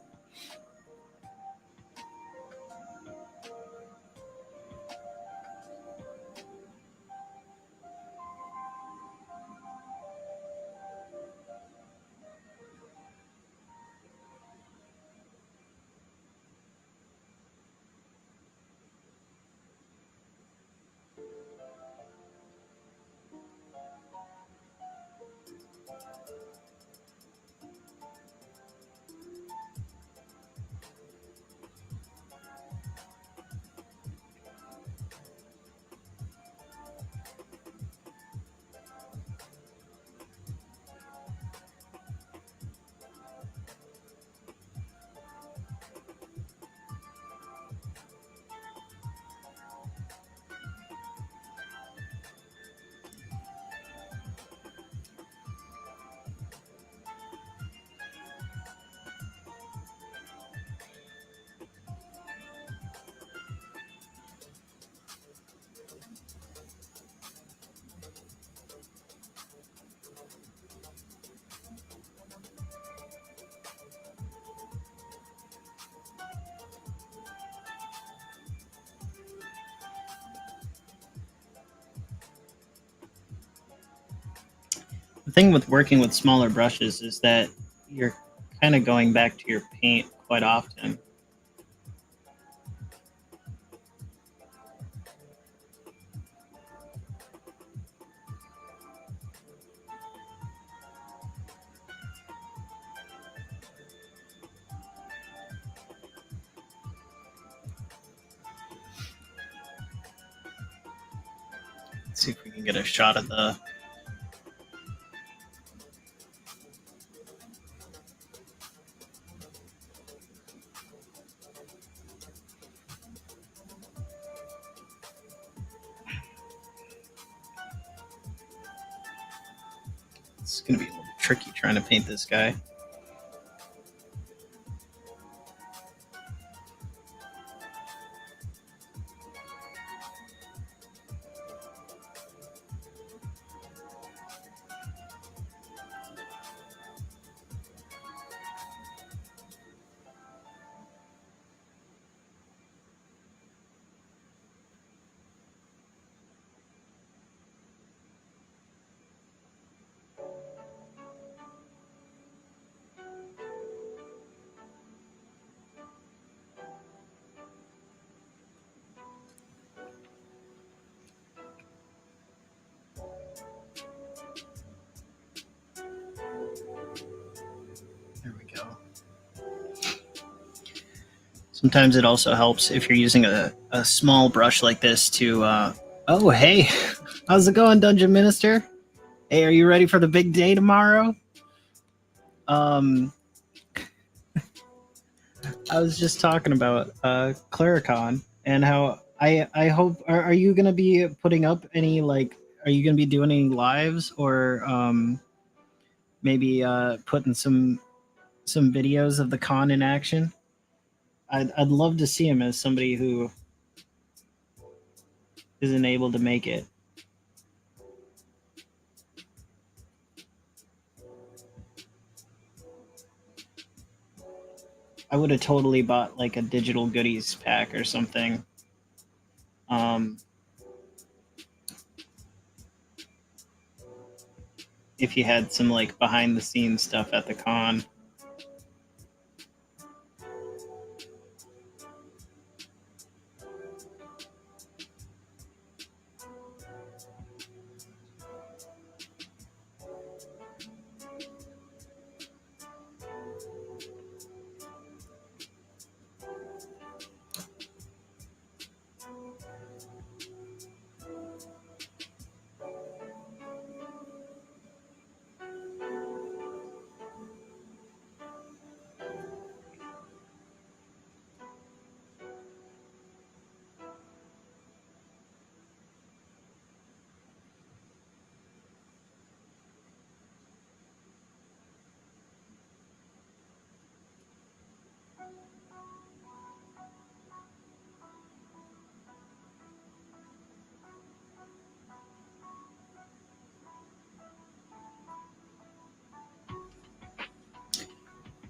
The thing with working with smaller brushes is that you're kind of going back to your paint quite often. Let's see if we can get a shot of the It's going to be a little tricky trying to paint this guy. There we go. Sometimes it also helps if you're using a small brush like this to, oh, hey, how's it going, Dungeon Minister? Hey, are you ready for the big day tomorrow? I was just talking about Clericon and how I hope, are you going to be putting up any, like, are you going to be doing any lives or maybe putting some videos of the con in action? I'd love to see him as somebody who isn't able to make it. I would have totally bought like a digital goodies pack or something. If you had some like behind the scenes stuff at the con.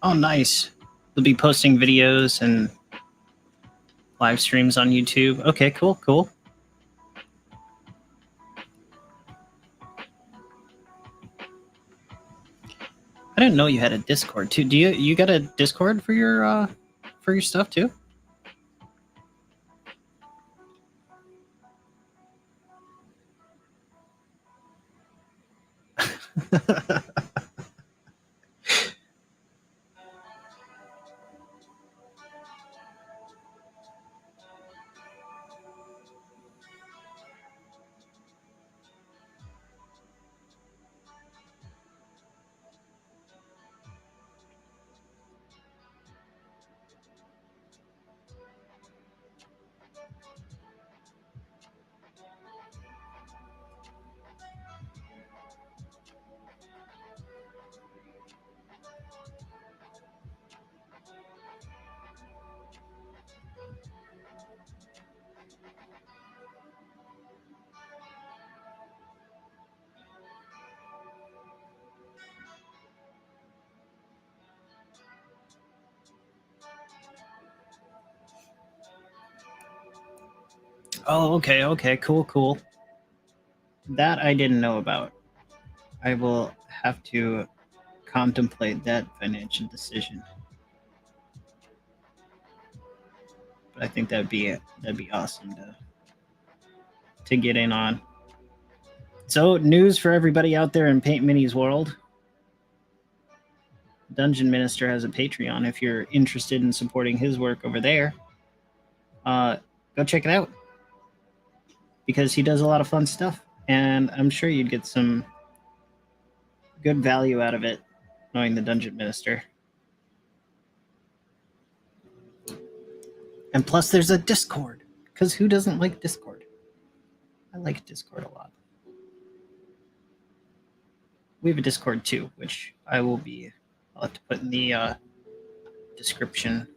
Oh, nice. They'll be posting videos and live streams on YouTube. Okay, cool, cool. I didn't know you had a Discord too. Do you got a Discord for your stuff too? Oh, okay, cool, cool. That I didn't know about. I will have to contemplate that financial decision. But I think that'd be awesome to get in on. So, news for everybody out there in Paint Mini's world. Dungeon Minister has a Patreon. If you're interested in supporting his work over there, go check it out, because he does a lot of fun stuff, and I'm sure you'd get some good value out of it knowing the Dungeon Minister. And plus, there's a Discord, because who doesn't like Discord? I like Discord a lot. We have a Discord too, which I'll have to put in the description.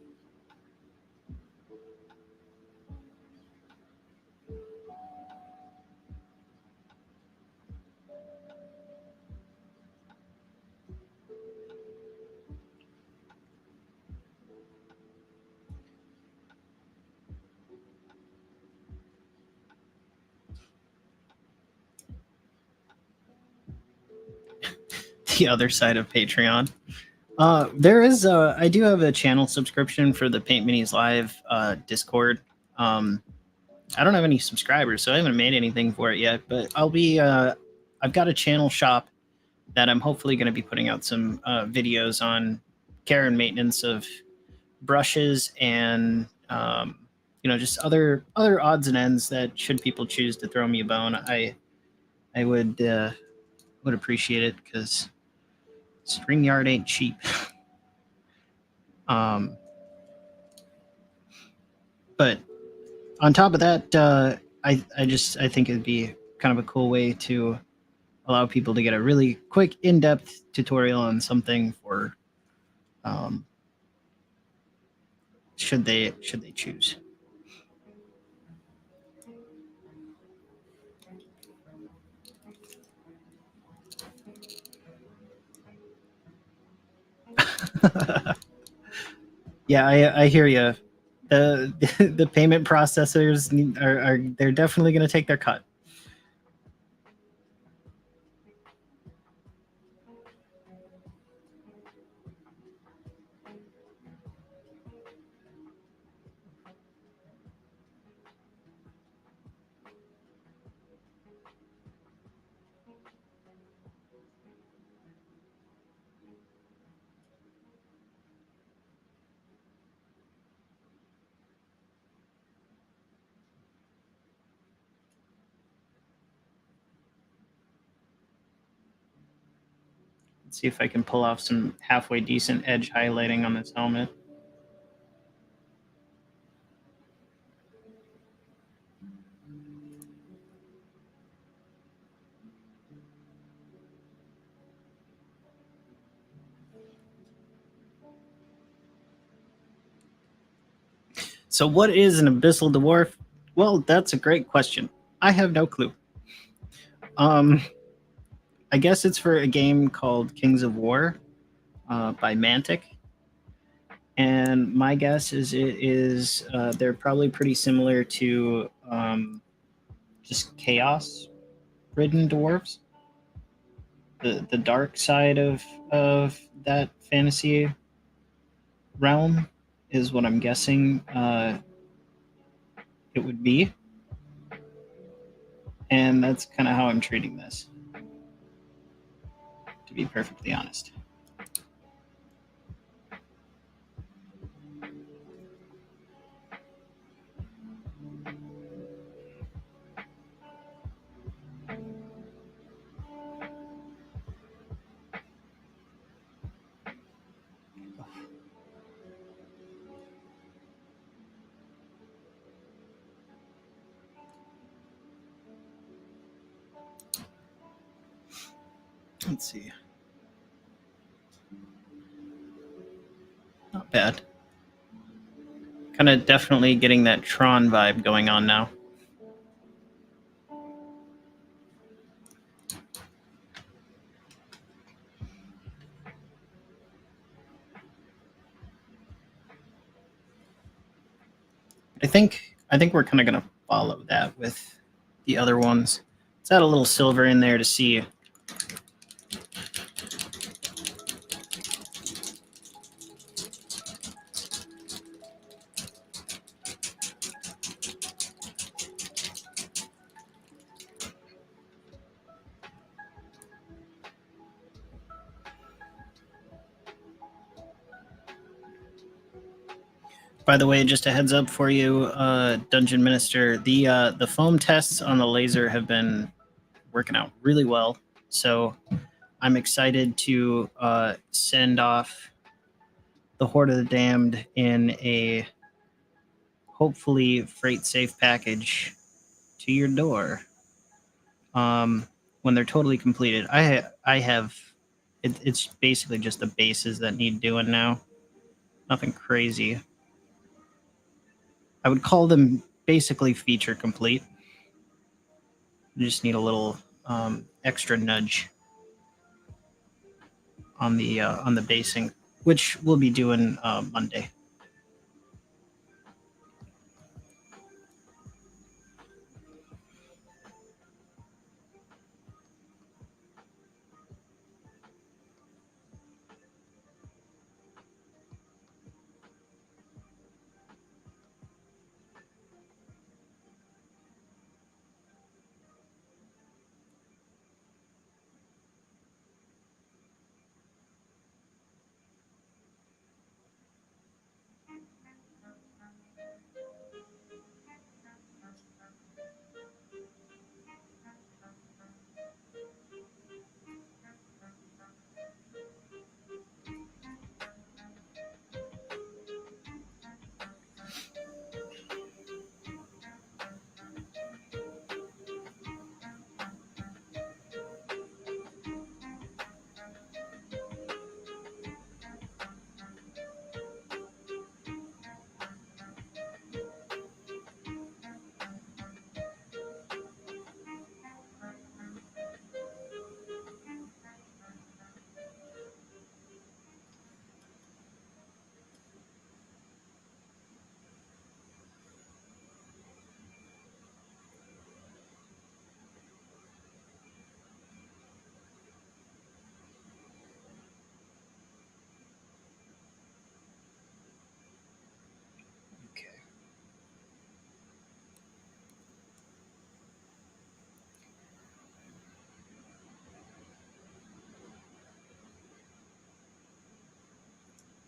The other side of Patreon. I do have a channel subscription for the Paint Minis Live Discord. I don't have any subscribers, so I haven't made anything for it yet, but I've got a channel shop that I'm hopefully going to be putting out some videos on care and maintenance of brushes and just other odds and ends that, should people choose to throw me a bone, I would appreciate it, because StringYard ain't cheap. But on top of that, I think it'd be kind of a cool way to allow people to get a really quick, in-depth tutorial on something for should they choose. Yeah, I hear you. The payment processors they're definitely going to take their cut. Let's see if I can pull off some halfway decent edge highlighting on this helmet. So what is an Abyssal Dwarf? Well, that's a great question. I have no clue. I guess it's for a game called Kings of War by Mantic. And my guess is they're probably pretty similar to just chaos-ridden dwarves. The dark side of that fantasy realm is what I'm guessing it would be. And that's kind of how I'm treating this, to be perfectly honest. Let's see. Not bad. Kind of definitely getting that Tron vibe going on now. I think we're kind of going to follow that with the other ones. Let's add a little silver in there to see By the way, just a heads up for you, Dungeon Minister, the foam tests on the laser have been working out really well. So I'm excited to send off the Horde of the Damned in a hopefully freight safe package to your door when they're totally completed. I have it's basically just the bases that need doing now. Nothing crazy. I would call them basically feature complete. You just need a little extra nudge on the basing, which we'll be doing Monday.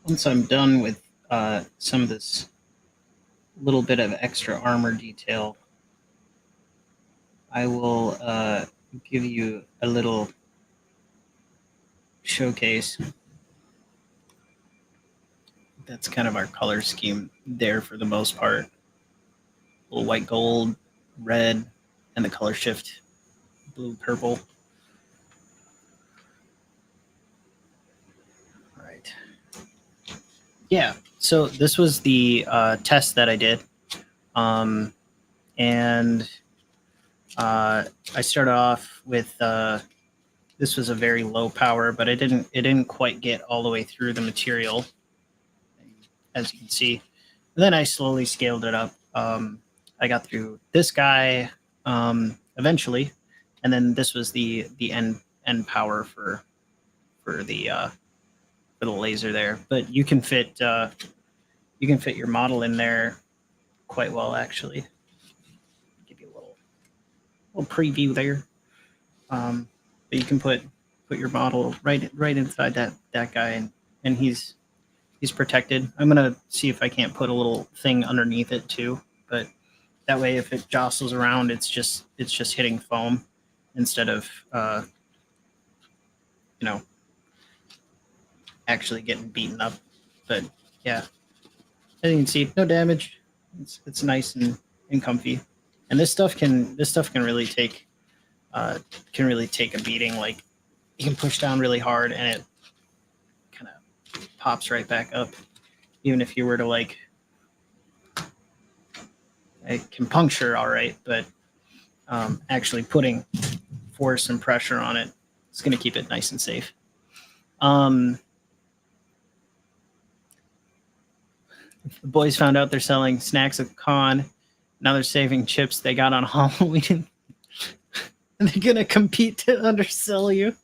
Once I'm done with some of this little bit of extra armor detail, I will give you a little showcase. That's kind of our color scheme there for the most part. A little white gold, red, and the color shift blue, purple. All right. Yeah, so this was the test that I did. And I started off with this was a very low power, but it didn't quite get all the way through the material, as you can see. And then I slowly scaled it up. I got through this guy eventually, and then this was the end power for the laser there. But you can fit your model in there quite well, actually. Give you a little preview there. But you can put your model right inside that guy, and he's protected. I'm gonna see if I can't put a little thing underneath it too, but that way if it jostles around, it's just hitting foam instead of actually getting beaten up. But yeah, as you can see, no damage. It's nice and comfy, and this stuff can really take a beating. Like, you can push down really hard and it kind of pops right back up. Even if you were to it can puncture all right, but actually putting force and pressure on it is going to keep it nice and safe. The boys found out they're selling snacks at con. Now they're saving chips they got on Halloween. And they're going to compete to undersell you.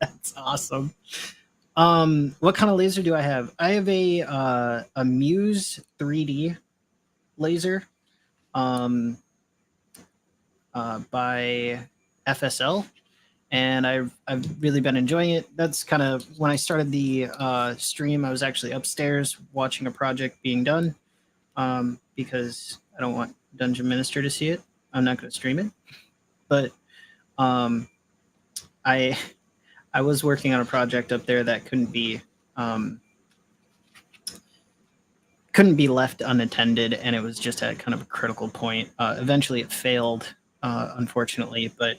That's awesome. What kind of laser do I have? I have a Muse 3D laser by FSL, and I've really been enjoying it. That's kind of when I started the stream. I was actually upstairs watching a project being done because I don't want Dungeon Minister to see it. I'm not going to stream it, but um, I I was working on a project up there that um, couldn't be left unattended, and it was just at kind of a critical point. Eventually, it failed, unfortunately, but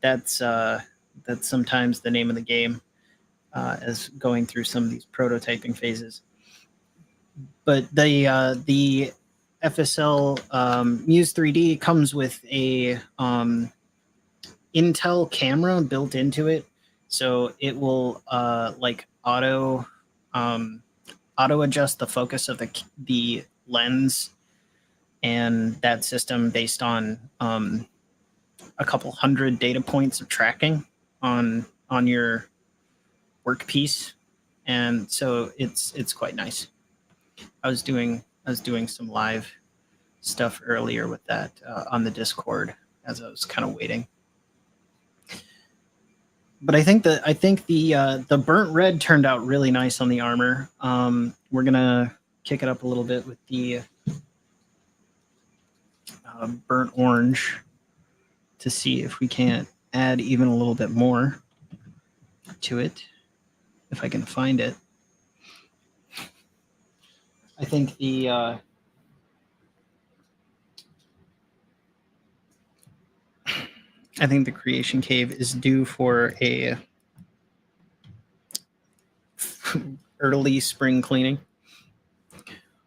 that's uh, that's sometimes the name of the game as going through some of these prototyping phases. But the FSL Muse 3D comes with a Intel camera built into it, so it will like auto adjust the focus of the lens and that system based on a couple hundred data points of tracking on your workpiece, and so it's quite nice. I was doing some live stuff earlier with that on the Discord as I was kind of waiting. But I think the burnt red turned out really nice on the armor. We're gonna kick it up a little bit with the burnt orange to see if we can't add even a little bit more to it, if I can find it. I think the creation cave is due for a early spring cleaning.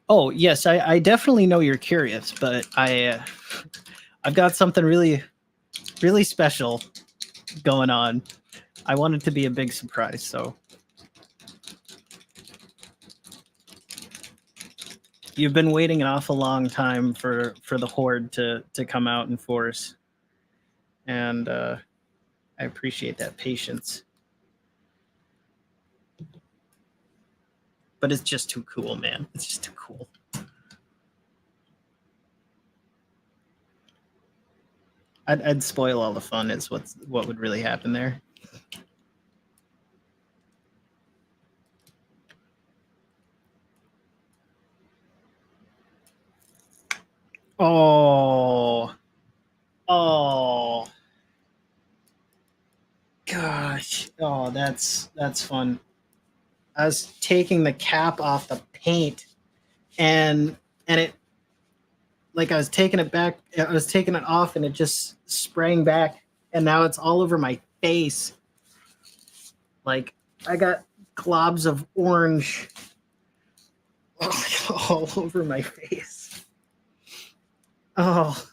Oh yes, I definitely know you're curious, but I've got something really special going on. I want it to be a big surprise, so you've been waiting an awful long time for the horde to come out in force, and I appreciate that patience. But it's just too cool, man. It's just too cool. I'd spoil all the fun. Is what would really happen there. Oh, gosh. Oh, that's fun. I was taking the cap off the paint, and it, like, I was taking it back. I was taking it off, and it just sprang back, and now it's all over my face. Like, I got globs of orange all over my face. Oh,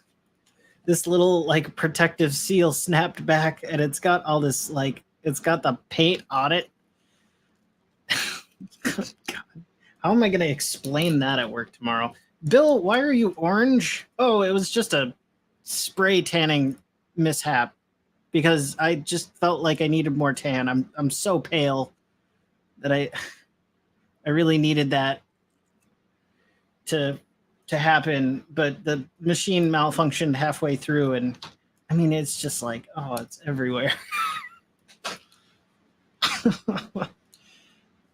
this little like protective seal snapped back, and it's got all this like it's got the paint on it. God. How am I going to explain that at work tomorrow? Bill, why are you orange? Oh, it was just a spray tanning mishap because I just felt like I needed more tan. I'm so pale that I really needed that to happen, but the machine malfunctioned halfway through, and I mean it's just like, oh, it's everywhere.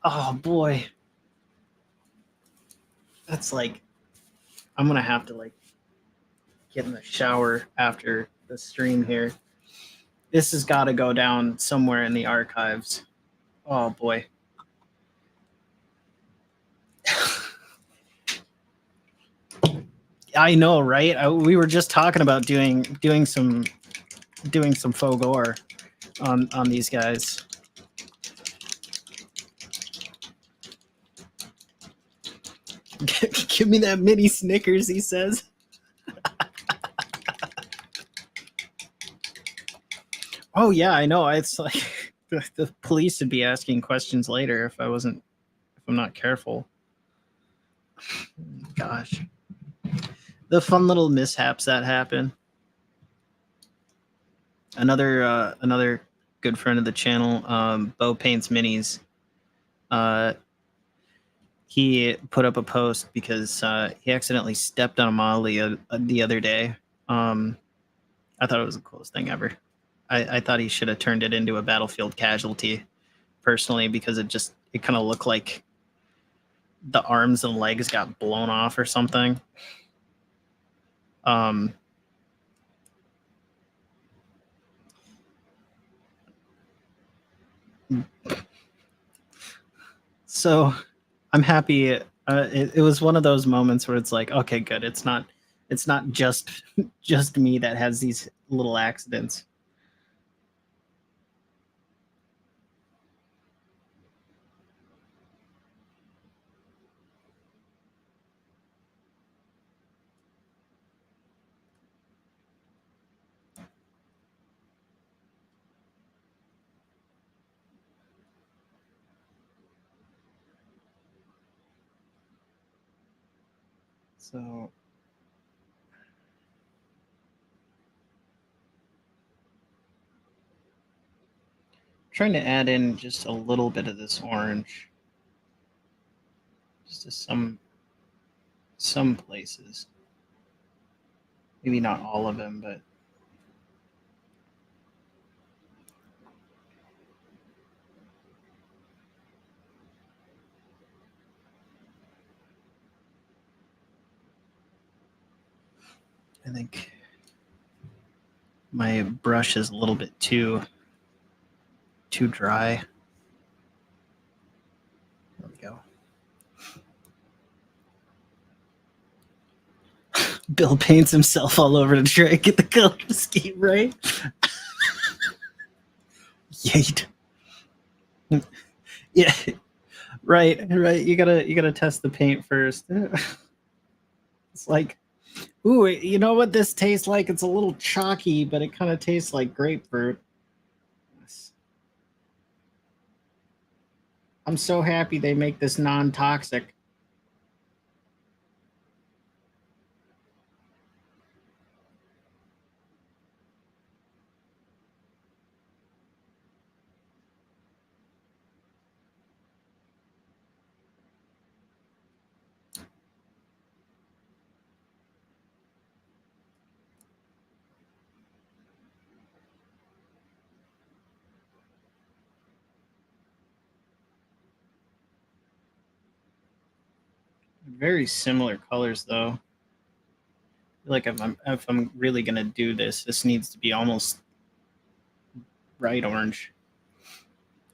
Oh boy. That's like, I'm gonna have to like get in the shower after the stream here. This has got to go down somewhere in the archives. Oh boy. I know, right? We were just talking about doing some faux gore on these guys. Give me that mini Snickers, he says. Oh yeah, I know. It's like the police would be asking questions later if I'm not careful. Gosh. The fun little mishaps that happen. Another good friend of the channel, Bo Paints Minis. He put up a post because he accidentally stepped on a model the other day. I thought it was the coolest thing ever. I thought he should have turned it into a battlefield casualty, personally, because it kind of looked like the arms and legs got blown off or something. So I'm happy. It was one of those moments where it's like, okay, good. It's not just just me that has these little accidents. So trying to add in just a little bit of this orange, just to some places. Maybe not all of them, but I think my brush is a little bit too dry. There we go. Bill paints himself all over to try to get the color scheme right. Yate. Yeah, right. You gotta test the paint first. It's like, ooh, you know what this tastes like? It's a little chalky, but it kind of tastes like grapefruit. I'm so happy they make this non-toxic. Very similar colors, though. I feel like if I'm really gonna do this, this needs to be almost bright orange.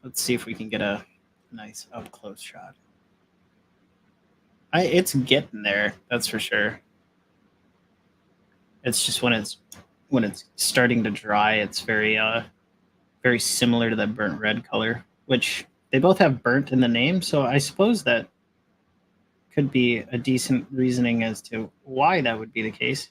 Let's see if we can get a nice up close shot. It's getting there, that's for sure. It's just when it's starting to dry, it's very similar to that burnt red color, which they both have burnt in the name. So I suppose that could be a decent reasoning as to why that would be the case.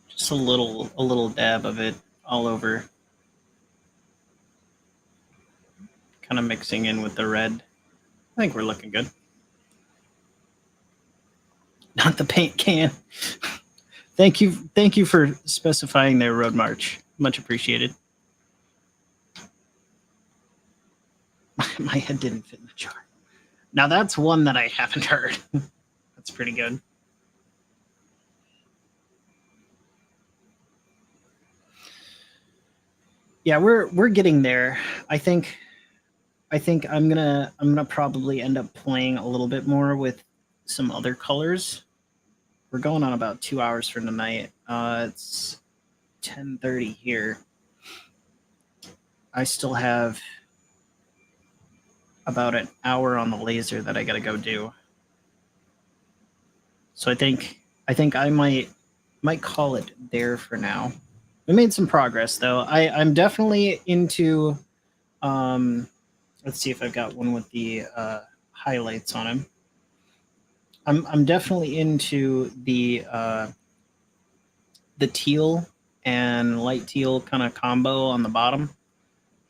Just a little dab of it all over, kind of mixing in with the red. I think we're looking good. Not the paint can. Thank you for specifying their road march. Much appreciated. My head didn't fit in the jar. Now that's one that I haven't heard. That's pretty good. Yeah, we're getting there. I think I'm gonna probably end up playing a little bit more with some other colors. We're going on about 2 hours for tonight. It's 10:30 here. I still have about an hour on the laser that I gotta go do. So I think I might call it there for now. We made some progress though. I'm definitely into um let's see if I've got one with the highlights on him. I'm definitely into the teal and light teal kind of combo on the bottom.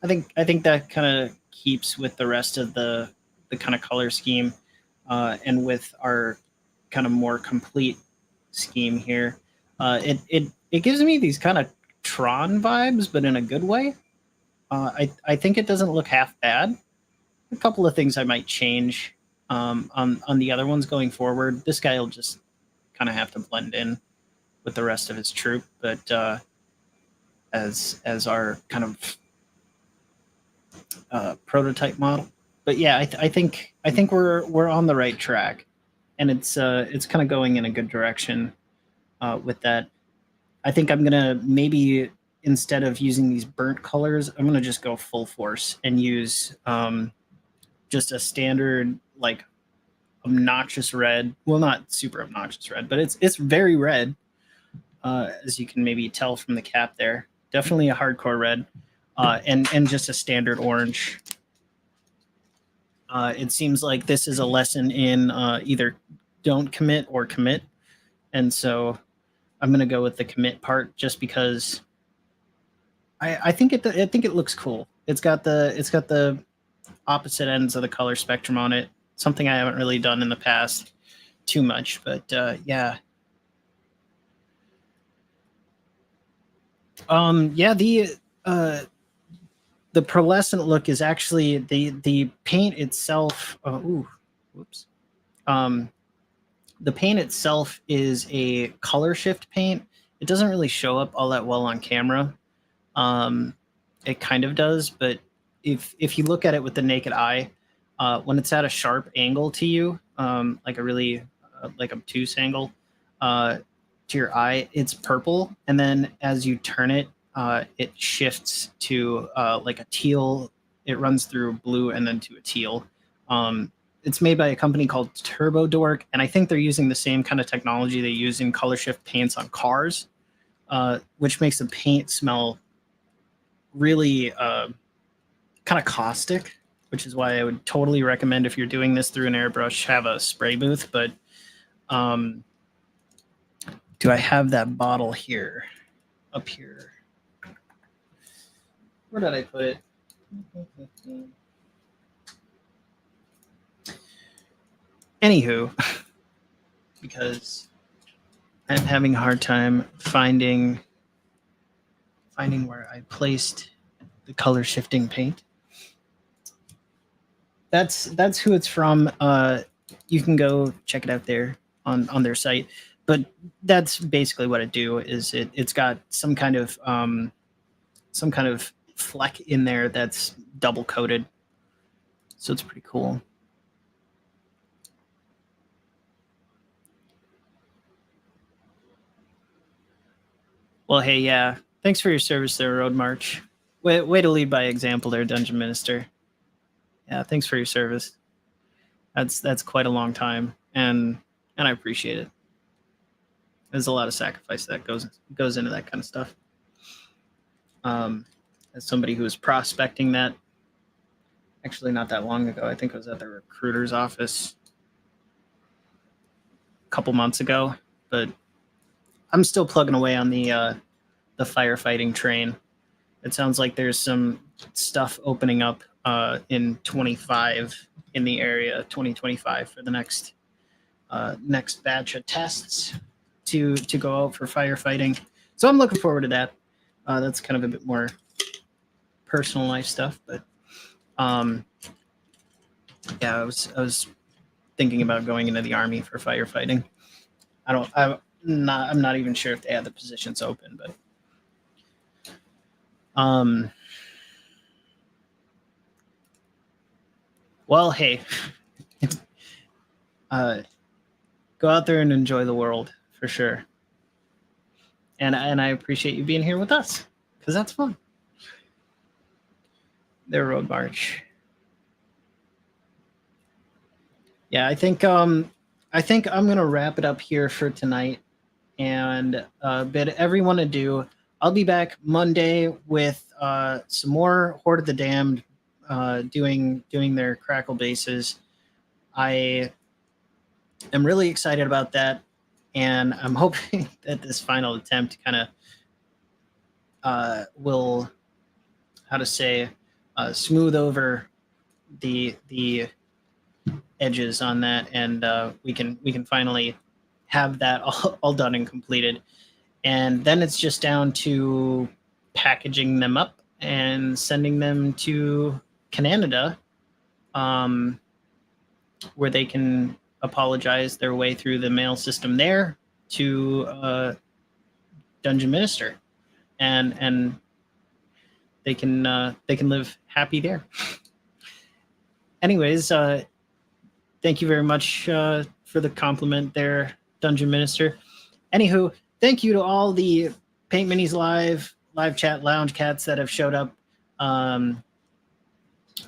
I think that kind of keeps with the rest of the kind of color scheme, and with our kind of more complete scheme here. It gives me these kind of Tron vibes, but in a good way. I think it doesn't look half bad. A couple of things I might change on the other ones going forward. This guy will just kind of have to blend in with the rest of his troop, but as our kind of prototype model. But yeah, I think we're on the right track, and it's kind of going in a good direction with that. I think I'm gonna maybe instead of using these burnt colors, I'm gonna just go full force and use just a standard like obnoxious red. Well, not super obnoxious red, but it's very red, as you can maybe tell from the cap there. Definitely a hardcore red, and just a standard orange. It seems like this is a lesson in either don't commit or commit, and so I'm going to go with the commit part just because I think it looks cool. It's got the opposite ends of the color spectrum on it. Something I haven't really done in the past too much, but yeah. Yeah, uh, the pearlescent look is actually the paint itself. Ooh, whoops. Um, the paint itself is a color shift paint. It doesn't really show up all that well on camera. Um, it kind of does, but if you look at it with the naked eye, when it's at a sharp angle to you, like a really like obtuse angle to your eye, it's purple, and then as you turn it, it shifts to like a teal. It runs through blue and then to a teal. It's made by a company called Turbo Dork, and I think they're using the same kind of technology they use in color shift paints on cars, which makes the paint smell really kind of caustic, which is why I would totally recommend if you're doing this through an airbrush, have a spray booth. But um, do I have that bottle here? Up here. Where did I put it? Anywho, because I'm having a hard time finding where I placed the color shifting paint. That's who it's from. You can go check it out there on their site. But that's basically what it do is it's got some kind of fleck in there that's double coated. So it's pretty cool. Well, hey, yeah. Thanks for your service there, Road March. Way to lead by example there, Dungeon Minister. Yeah, thanks for your service. That's quite a long time, and I appreciate it. There's a lot of sacrifice that goes into that kind of stuff. As somebody who was prospecting that, actually not that long ago, I think it was at the recruiter's office a couple months ago, but I'm still plugging away on the firefighting train. It sounds like there's some stuff opening up in 25 in the area, 2025 for the next batch of tests to go out for firefighting. So I'm looking forward to that. That's kind of a bit more personal life stuff, but um, yeah, I was thinking about going into the army for firefighting. I'm not even sure if they had the positions open, but um, well, hey, uh, go out there and enjoy the world for sure. And I appreciate you being here with us because that's fun. Their road march. Yeah, I think I'm gonna wrap it up here for tonight and bid everyone adieu. I'll be back Monday with some more Horde of the Damned doing their crackle bases. I am really excited about that, and I'm hoping that this final attempt kind of will, how to say, smooth over the edges on that, and we can finally have that all done and completed. And then it's just down to packaging them up and sending them to Canada, um, where they can apologize their way through the mail system there to Dungeon Minister, and they can live happy there. Anyways, thank you very much for the compliment there, Dungeon Minister. Anywho, thank you to all the Paint Minis live chat lounge cats that have showed up. Um,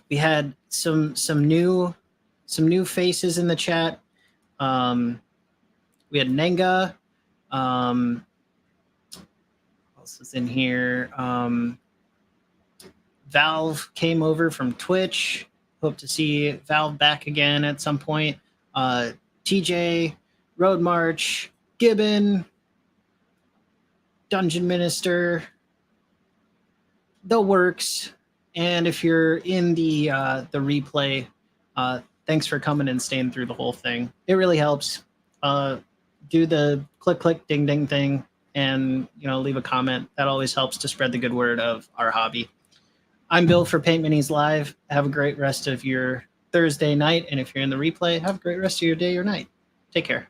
we had some new faces in the chat. We had Nenga. What else is in here? Valve came over from Twitch. Hope to see Valve back again at some point. TJ, Road March, Gibbon, Dungeon Minister, the works. And if you're in the replay, thanks for coming and staying through the whole thing. It really helps. Do the click ding ding thing, and leave a comment. That always helps to spread the good word of our hobby. I'm Bill for Paint Minis Live. Have a great rest of your Thursday night, and if you're in the replay, have a great rest of your day or night. Take care.